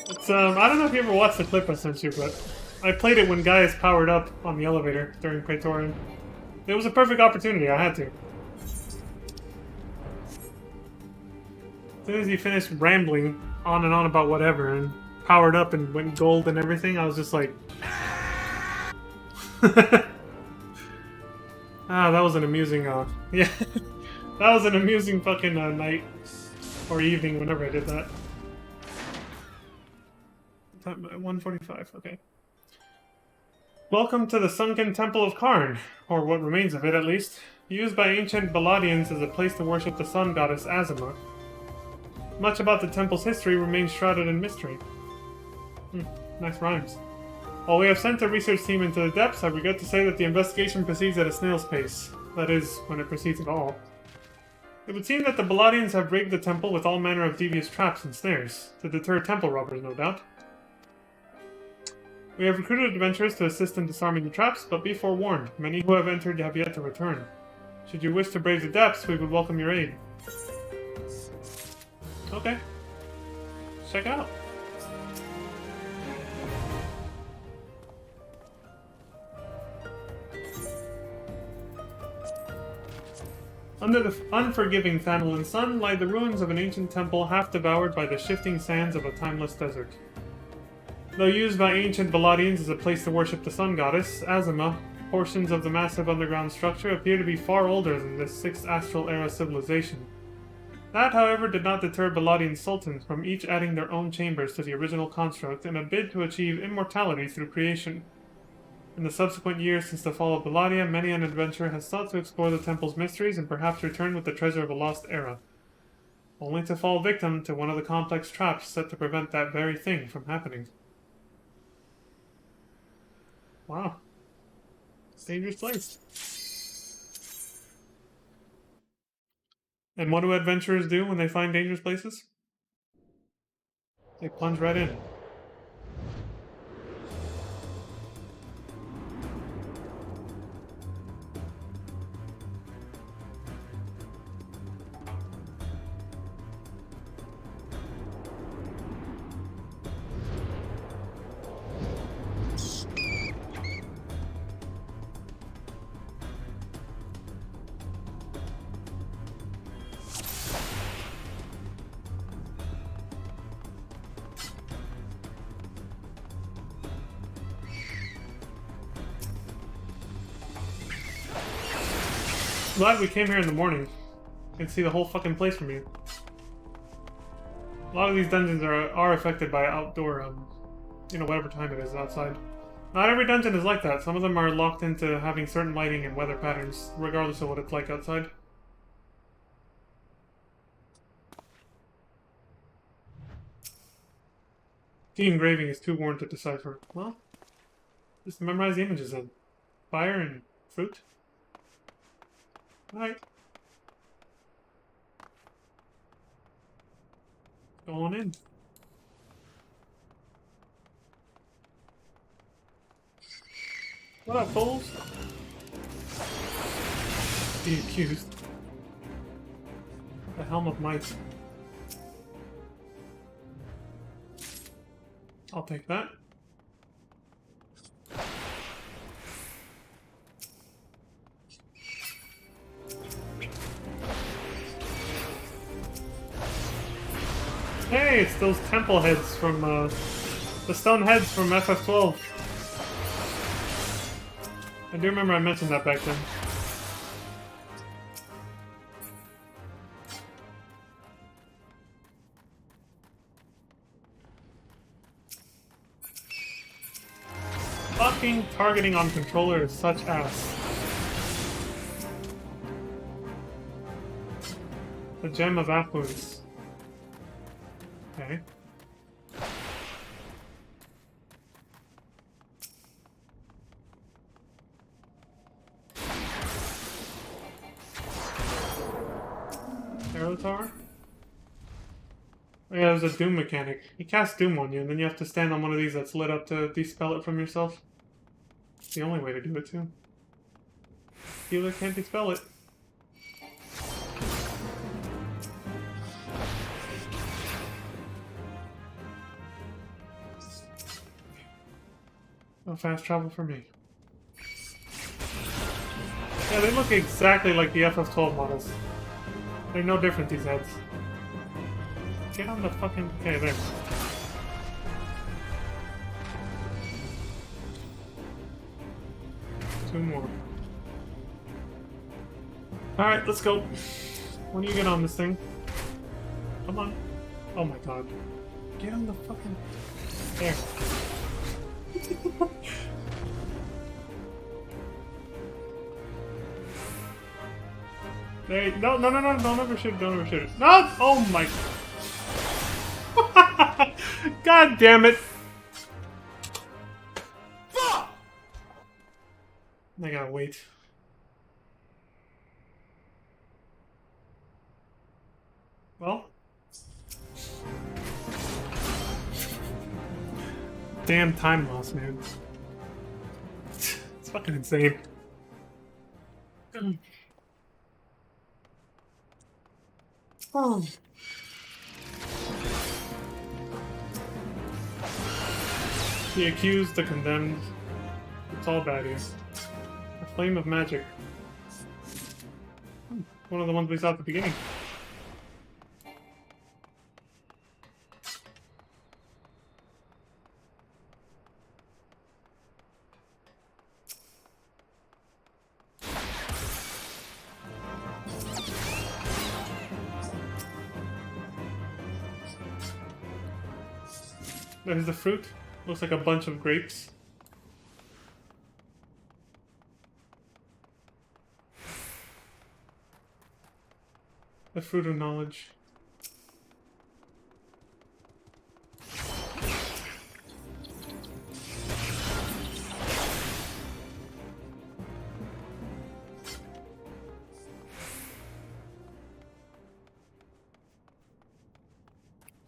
It's, I don't know if you ever watched the clip I sent you, but I played it when Gaius powered up on the elevator during Praetorian. It was a perfect opportunity, I had to. As soon as he finished rambling on and on about whatever and powered up and went gold and everything, I was just like... Ah, that was an amusing, yeah. That was an amusing fucking night or evening whenever I did that. 1:45, okay. Welcome to the Sunken Temple of Karn, or what remains of it at least. Used by ancient Baladians as a place to worship the sun goddess Azima. Much about the temple's history remains shrouded in mystery. Nice rhymes. While we have sent a research team into the depths, I regret to say that the investigation proceeds at a snail's pace. That is, when it proceeds at all. It would seem that the Baladians have rigged the temple with all manner of devious traps and snares, to deter temple robbers, no doubt. We have recruited adventurers to assist in disarming the traps, but be forewarned, many who have entered have yet to return. Should you wish to brave the depths, we would welcome your aid. Okay. Check out. Under the unforgiving Thanalan sun lie the ruins of an ancient temple half devoured by the shifting sands of a timeless desert. Though used by ancient Baladians as a place to worship the sun goddess, Azima, portions of the massive underground structure appear to be far older than this 6th Astral Era civilization. That, however, did not deter Baladian sultans from each adding their own chambers to the original construct in a bid to achieve immortality through creation. In the subsequent years since the fall of Baladia, many an adventurer has sought to explore the temple's mysteries and perhaps return with the treasure of a lost era, only to fall victim to one of the complex traps set to prevent that very thing from happening. Wow. It's a dangerous place. And what do adventurers do when they find dangerous places? They plunge right in. Glad we came here in the morning. You can see the whole fucking place from here. A lot of these dungeons are affected by outdoor, whatever time it is outside. Not every dungeon is like that. Some of them are locked into having certain lighting and weather patterns, regardless of what it's like outside. The engraving is too worn to decipher. Well, just memorize the images then. Fire and fruit. Alright. Go on in. What up, fools? The accused. The Helm of Might. I'll take that. Hey, it's those temple heads from, the stone heads from FF12. I do remember I mentioned that back then. Fucking targeting on controller is such ass. The Gem of Affluence. Okay. Arrow Tower? Oh yeah, there's a Doom mechanic. You cast Doom on you, and then you have to stand on one of these that's lit up to dispel it from yourself. It's the only way to do it, too. Healer can't dispel it. No fast travel for me. Yeah, they look exactly like the FF12 models. They're no different, these heads. Get on the fucking... Okay, there. Two more. Alright, let's go. When do you get on this thing? Come on. Oh my god. Get on the fucking... There. Hey, no, don't ever shoot it. No! Oh my... God damn it! I gotta wait. Well... Damn time loss, man. It's fucking insane. Oh. The accused, the condemned. It's all bad here. A flame of magic. One of the ones we saw at the beginning. There's the fruit. Looks like a bunch of grapes. The fruit of knowledge.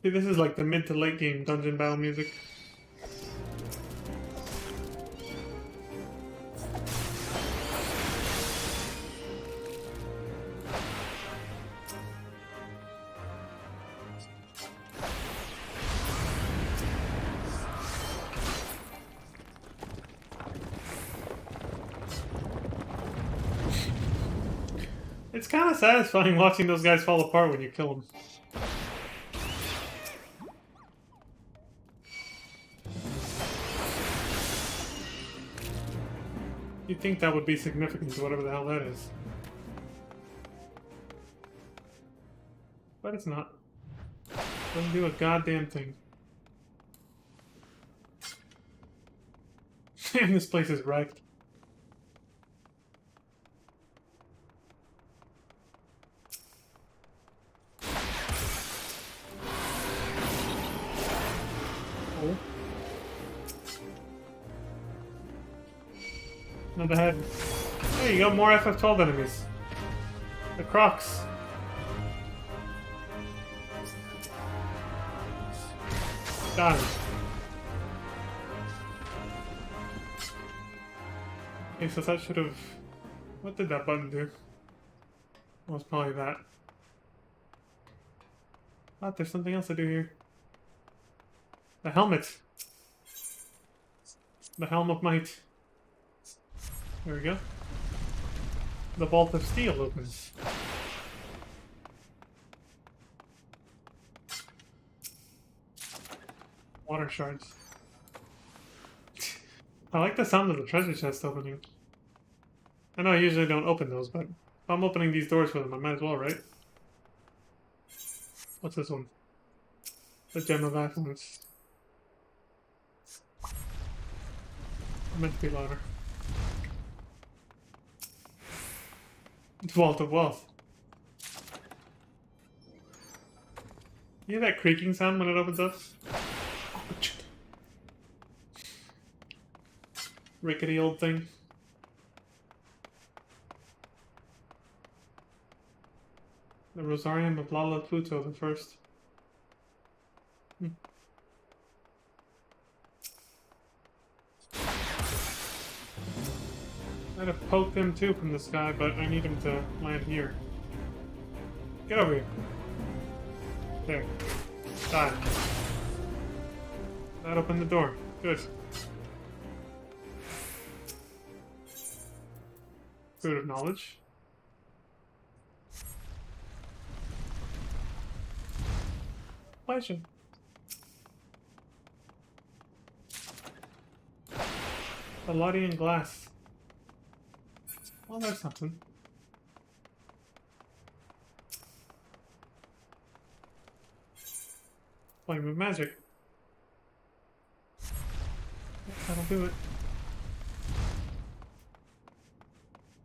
See, this is like the mid to late game dungeon battle music. It's kind of satisfying watching those guys fall apart when you kill them. You'd think that would be significant to whatever the hell that is. But it's not. Doesn't do a goddamn thing. Damn, this place is wrecked. Oh. Another head. There you go, more FF12 enemies. The Crocs. Got him. Okay, so that should have... What did that button do? Well, it's probably that. Oh, there's something else to do here. The helmet. The Helm of Might. There we go. The Vault of Steel opens. Water shards. I like the sound of the treasure chest opening. I know I usually don't open those, but if I'm opening these doors for them, I might as well, right? What's this one? The Gem of Affluence. I meant to be louder. Vault of Wealth. You hear that creaking sound when it opens up? Rickety old thing. The Rosarium of Lala Pluto the First. I'd have poked him too from the sky, but I need him to land here. Get over here. There. Die. That opened the door. Good. Food of knowledge. Pleasure. Palladian glass. Well, that's something. Flame of magic. That'll do it.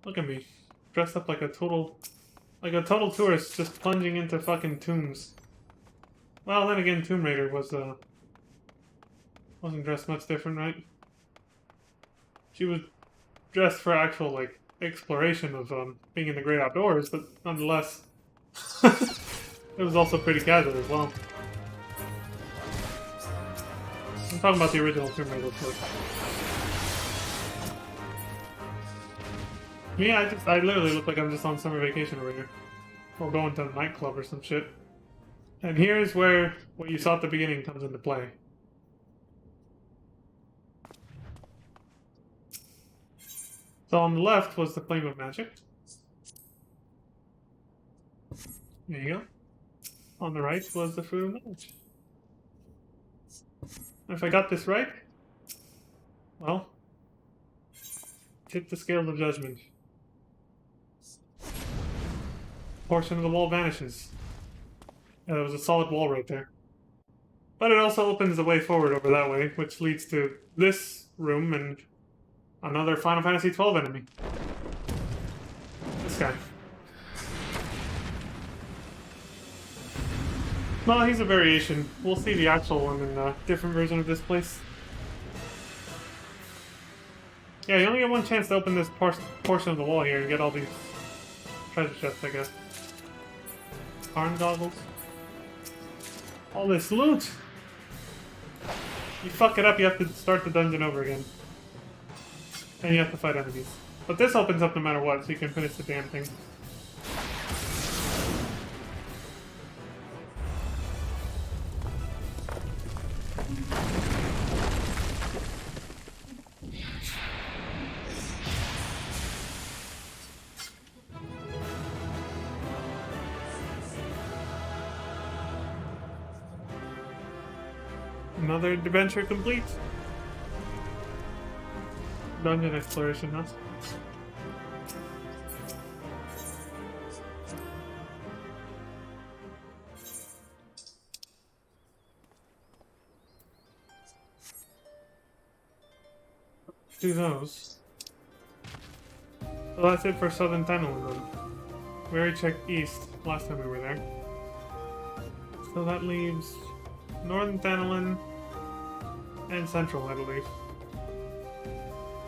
Look at me. Dressed up like a total tourist just plunging into fucking tombs. Well, then again, Tomb Raider wasn't dressed much different, right? She was dressed for actual, like, exploration of being in the great outdoors, but nonetheless, it was also pretty casual as well. I'm talking about the original Tomb Raider, of course. Me, I literally look like I'm just on summer vacation over here. Or going to a nightclub or some shit. And here's where what you saw at the beginning comes into play. So on the left was the Flame of Magic. There you go. On the right was the fruit of knowledge. If I got this right, well, tip the scales of judgment. Portion of the wall vanishes. Yeah, there was a solid wall right there. But it also opens the way forward over that way, which leads to this room and another Final Fantasy XII enemy. This guy. Well, he's a variation. We'll see the actual one in a different version of this place. Yeah, you only get one chance to open this portion of the wall here and get all these treasure chests, I guess. Harm goggles. All this loot! You fuck it up, you have to start the dungeon over again. And you have to fight enemies. But this opens up no matter what, so you can finish the damn thing. Another adventure complete. Dungeon exploration, huh? Do those. Well, that's it for Southern Thanalan then. We already checked east last time we were there. So that leaves Northern Thanalan and Central, I believe.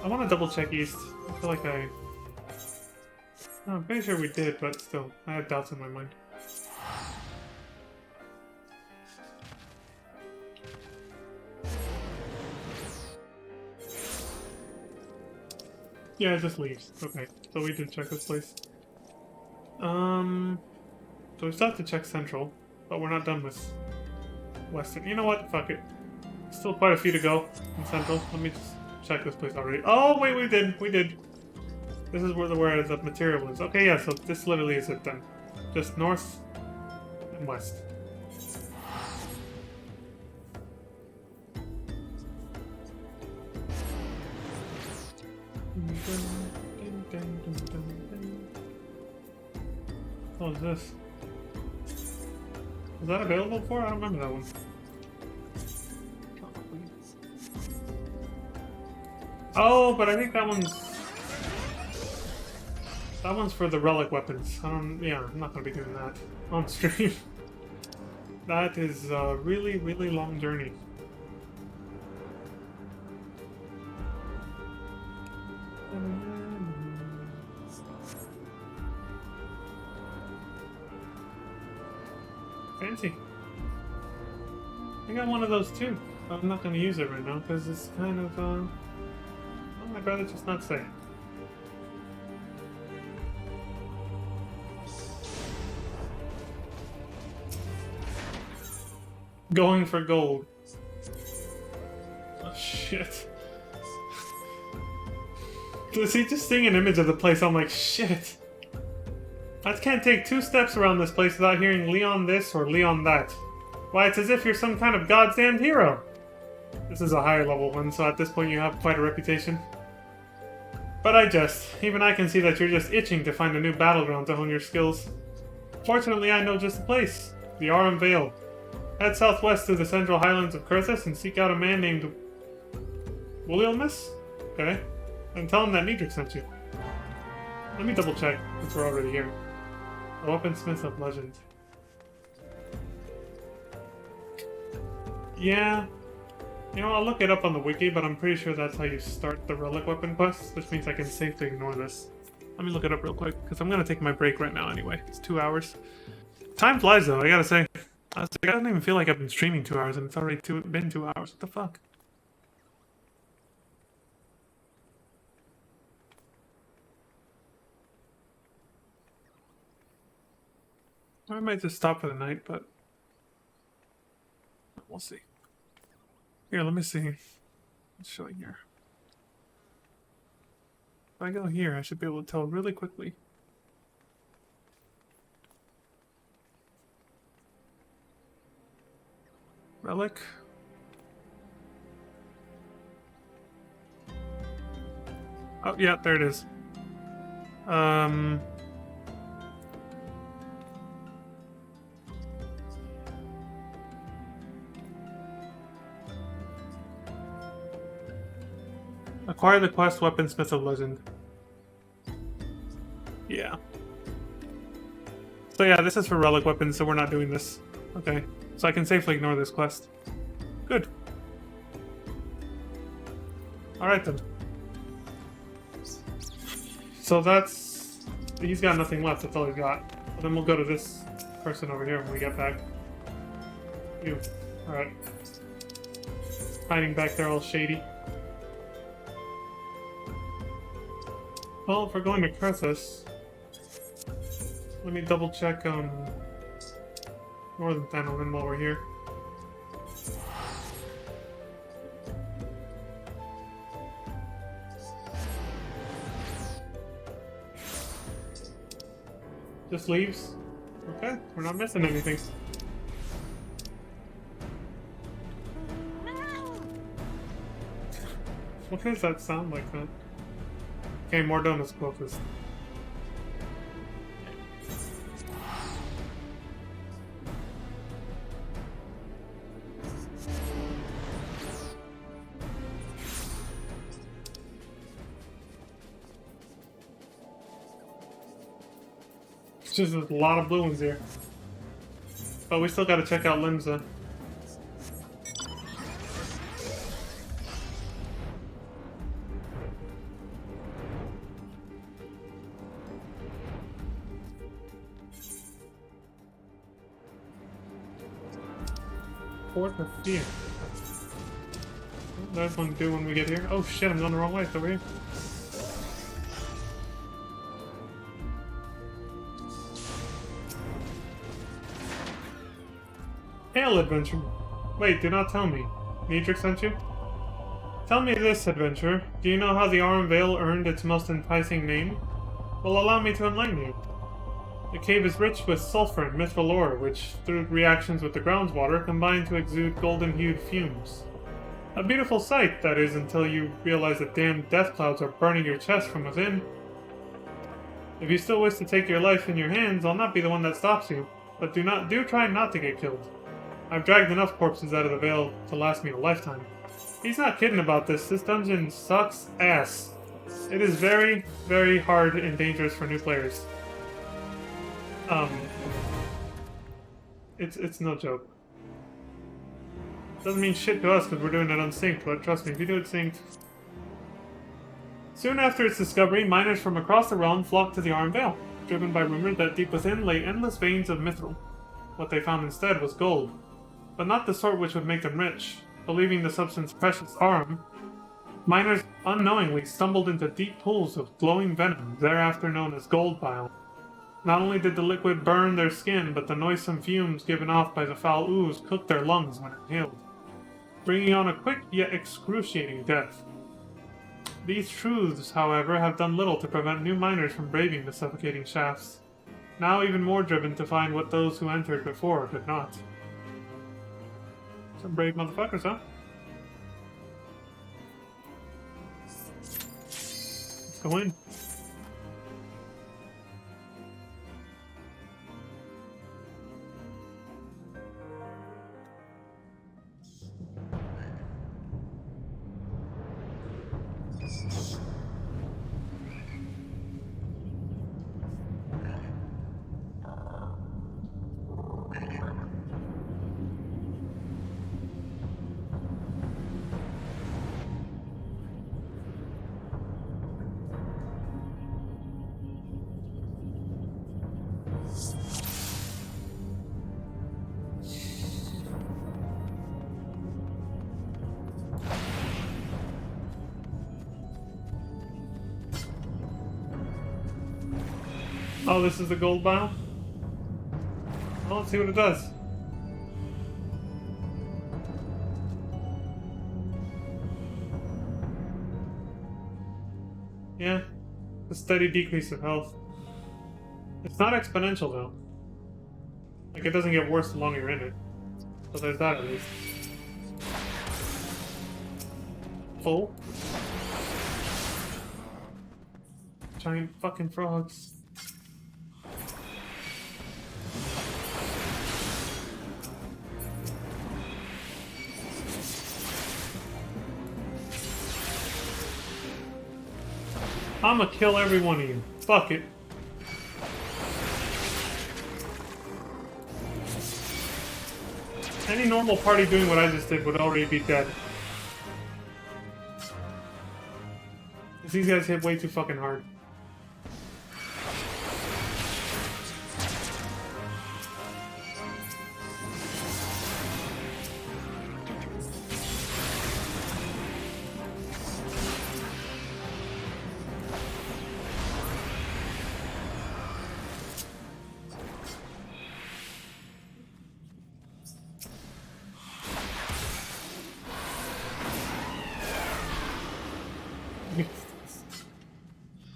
I want to double check east. I feel like I'm pretty sure we did, but still, I have doubts in my mind. Yeah, it just leaves. Okay, so we did check this place. So we still have to check Central, but we're not done with Western. You know what? Fuck it. Still quite a few to go in Central. Let me just check this place already. Oh, wait, we did. We did. This is where the material is. Okay, yeah, so this literally is it then. Just north and west. What is this? Was that available for? I don't remember that one. Oh, but I think that one's for the relic weapons. Yeah, I'm not gonna be doing that on stream. That is a really, really long journey. Fancy. I got one of those too. But I'm not gonna use it right now because it's kind of well, I'd rather just not say. Going for gold. Oh shit. See, just seeing an image of the place, I'm like, shit. I can't take 2 steps around this place without hearing Leon this or Leon that. Why, it's as if you're some kind of goddamn hero. This is a higher level one, so at this point you have quite a reputation. But even I can see that you're just itching to find a new battleground to hone your skills. Fortunately, I know just the place. The Aram Vale. Head southwest through the central highlands of Kurthus and seek out a man named Williamus? Okay. And tell him that Niedric sent you. Let me double check, since we're already here. A weaponsmith of legend. Yeah. You know, I'll look it up on the wiki, but I'm pretty sure that's how you start the relic weapon quest, which means I can safely ignore this. Let me look it up real quick, because I'm going to take my break right now anyway. It's 2 hours. Time flies, though, I gotta say. I don't even feel like I've been streaming 2 hours, and it's already been 2 hours. What the fuck? I might just stop for the night, but we'll see. Here, let me see. Let's show you here. If I go here, I should be able to tell really quickly. Relic. Oh, yeah, there it is. Acquire the quest Weaponsmith of Legend. Yeah. So yeah, this is for relic weapons, so we're not doing this. Okay. So I can safely ignore this quest. Good. Alright then. So that's... He's got nothing left, that's all he's got. Well, then we'll go to this person over here when we get back. You. Alright. Hiding back there all shady. Well, if we're going to Crethus, let me double check Northern Fenelon while we're here. Just leaves? Okay, we're not missing anything. What does that sound like that? Okay, more donuts closest. It's just a lot of blue ones here. But we still gotta check out Limsa. Fort of Fear. There's one to do when we get here. Oh shit, I'm going the wrong way. It's over here. Hail, adventure. Wait, do not tell me. Niedric sent you? Tell me this, adventurer. Do you know how the Aurum Vale earned its most enticing name? Well, allow me to enlighten you. The cave is rich with sulfur and mithril ore, which, through reactions with the groundwater, combine to exude golden-hued fumes. A beautiful sight, that is, until you realize that damned death clouds are burning your chest from within. If you still wish to take your life in your hands, I'll not be the one that stops you, but do try not to get killed. I've dragged enough corpses out of the Vale to last me a lifetime. He's not kidding about this. This dungeon sucks ass. It is very, very hard and dangerous for new players. It's no joke. Doesn't mean shit to us because we're doing it unsynced, but trust me, if you do it synced... Soon after its discovery, miners from across the realm flocked to the Aurum Vale, driven by rumor that deep within lay endless veins of mithril. What they found instead was gold, but not the sort which would make them rich. Believing the substance precious aurum, miners unknowingly stumbled into deep pools of glowing venom, thereafter known as gold bile. Not only did the liquid burn their skin, but the noisome fumes given off by the foul ooze cooked their lungs when inhaled, bringing on a quick yet excruciating death. These truths, however, have done little to prevent new miners from braving the suffocating shafts, now even more driven to find what those who entered before could not. Some brave motherfuckers, huh? Let's go in. Oh, this is the gold bile? Well, let's see what it does. Yeah, a steady decrease of health. It's not exponential, though. Like, it doesn't get worse the longer you're in it. So there's that, at least. full. Giant fucking frogs. I'ma kill every one of you. Fuck it. Any normal party doing what I just did would already be dead. Because these guys hit way too fucking hard.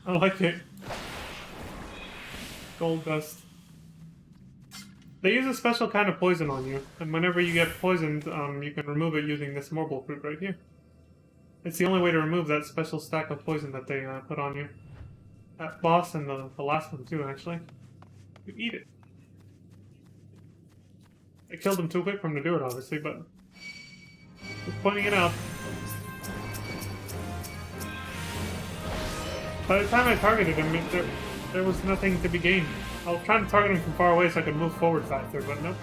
I like it. Gold dust. They use a special kind of poison on you, and whenever you get poisoned, you can remove it using this marble fruit right here. It's the only way to remove that special stack of poison that they put on you. That boss and the last one too, actually. You eat it. I killed him too quick for him to do it, obviously, but just pointing it out. By the time I targeted him, there was nothing to be gained. I was trying to target him from far away so I could move forward faster, but nope.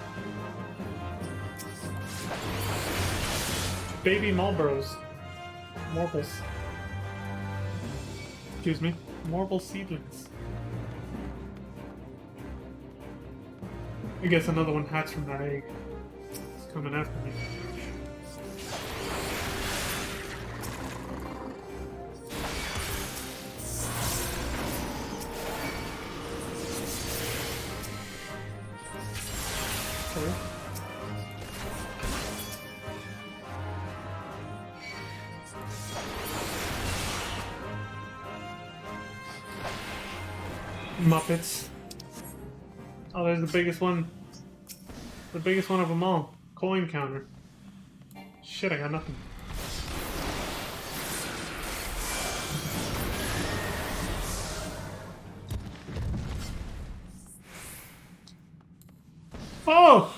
Baby Marlboros. Marbles. Excuse me. Marble seedlings. I guess another one hatched from that egg. It's coming after me. Muppets. Oh, there's the biggest one. The biggest one of them all. Coin counter. Shit, I got nothing. Oh!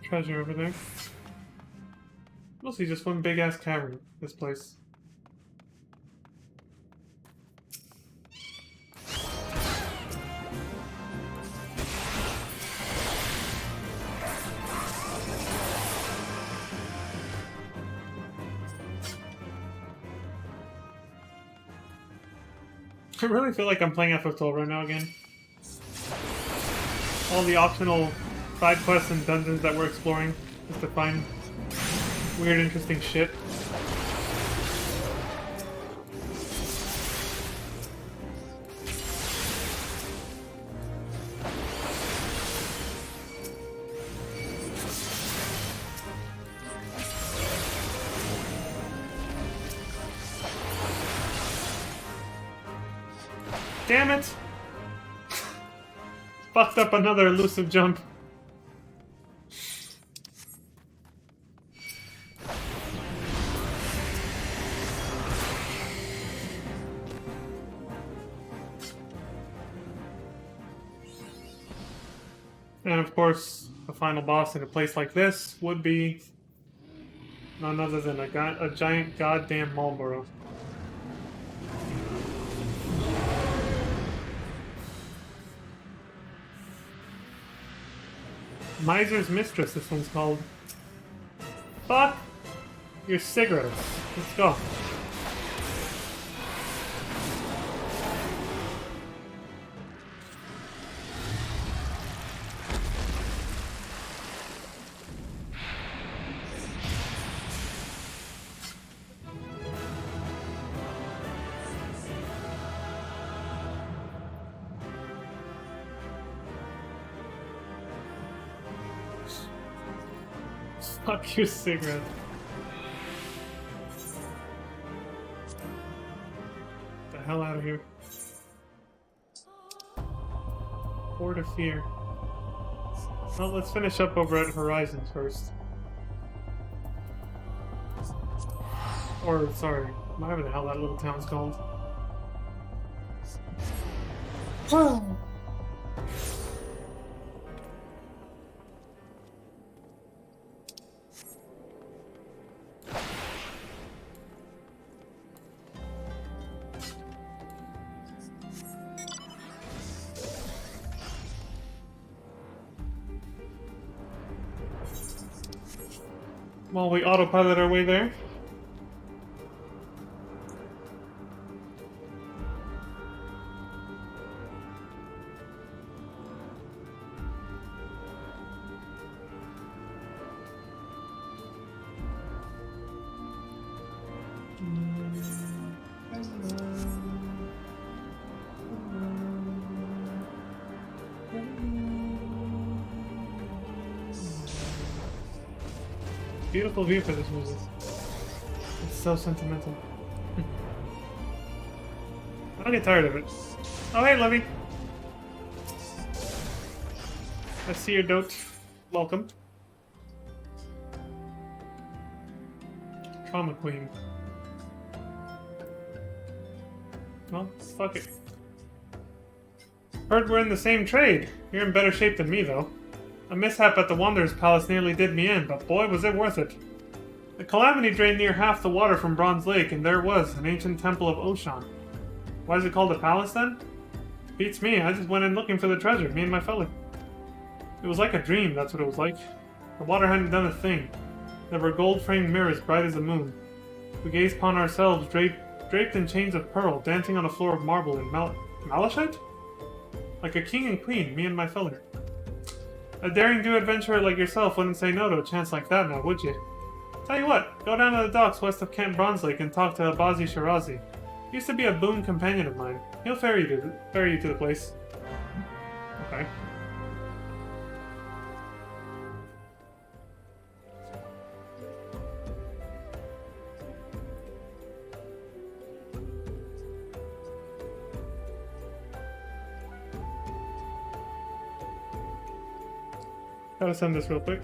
Treasure over there. Mostly just one big ass cavern, this place. I really feel like I'm playing FF12 right now again. All the optional side quests and dungeons that we're exploring just to find weird, interesting shit. Damn it! Fucked up another elusive jump. And of course, the final boss in a place like this would be none other than a giant goddamn Marlboro. Miser's Mistress, this one's called. Fuck your cigarettes. Let's go. Fuck your cigarette. Get the hell out of here. Port of Fear. Well, let's finish up over at Horizons first. Or, sorry, whatever the hell that little town's called. While we autopilot our way there. Beautiful view for this music. It's so sentimental. I don't get tired of it. Oh, hey, Levy. I see your note. Welcome. Trauma Queen. Well, fuck it. Heard we're in the same trade. You're in better shape than me, though. A mishap at the Wanderer's Palace nearly did me in, but boy was it worth it. The calamity drained near half the water from Bronze Lake, and there it was, an ancient temple of Oshan. Why is it called a palace, then? Beats me, I just went in looking for the treasure, me and my fella. It was like a dream, that's what it was like. The water hadn't done a thing. There were gold-framed mirrors bright as the moon. We gazed upon ourselves, draped in chains of pearl, dancing on a floor of marble in malachite? Like a king and queen, me and my fella. A daring-do adventurer like yourself wouldn't say no to a chance like that now, would you? Tell you what, go down to the docks west of Camp Bronze Lake and talk to Abazi Shirazi. He used to be a boon companion of mine. He'll ferry you to the place. Okay. Gotta send this real quick.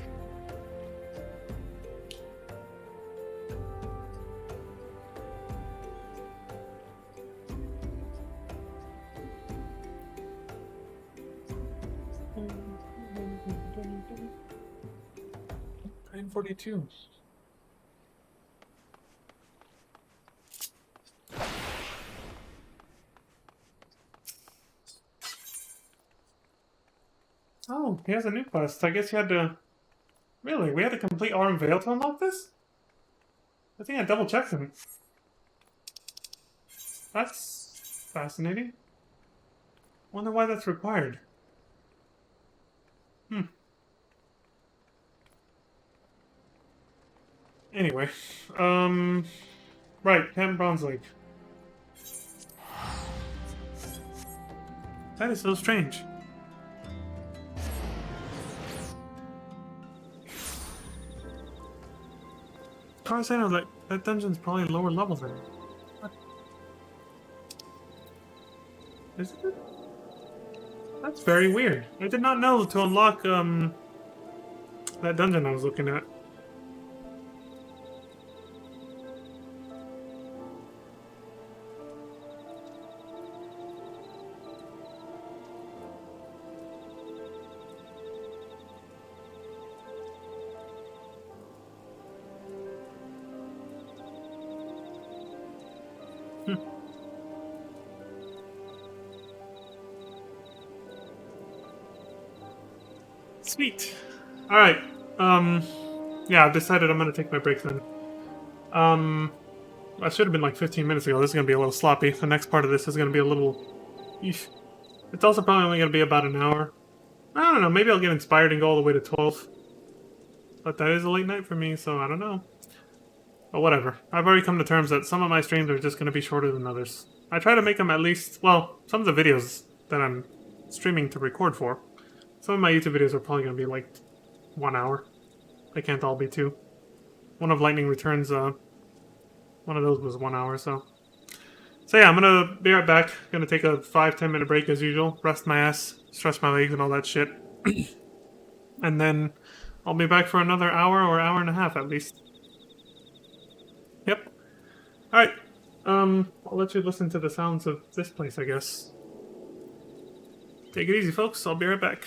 $942. Oh, he has a new quest. I guess you had to... Really? We had to complete Arm Vale to unlock this? I think I double-checked him. That's fascinating. Wonder why that's required. Anyway, right, Camp Bronze Lake. That is so strange. As far as I know, that dungeon's probably lower level than... What? Is it? That's very weird. I did not know to unlock, that dungeon I was looking at. Sweet. Alright. Yeah, I've decided I'm gonna take my break then. I should have been like 15 minutes ago. This is gonna be a little sloppy. The next part of this is gonna be a little... Eesh. It's also probably only gonna be about an hour. I don't know, maybe I'll get inspired and go all the way to 12. But that is a late night for me, so I don't know. But whatever. I've already come to terms that some of my streams are just gonna be shorter than others. I try to make them at least... Well, some of the videos that I'm streaming to record for. Some of my YouTube videos are probably going to be like 1 hour. they can't all be 2. One of Lightning Returns, one of those was 1 hour, so. So yeah, I'm gonna be right back. Gonna take a 5-10 minute break as usual, rest my ass, stretch my legs and all that shit. And then I'll be back for another hour or hour and a half at least. Yep. Alright. I'll let you listen to the sounds of this place, I guess. Take it easy, folks. I'll be right back.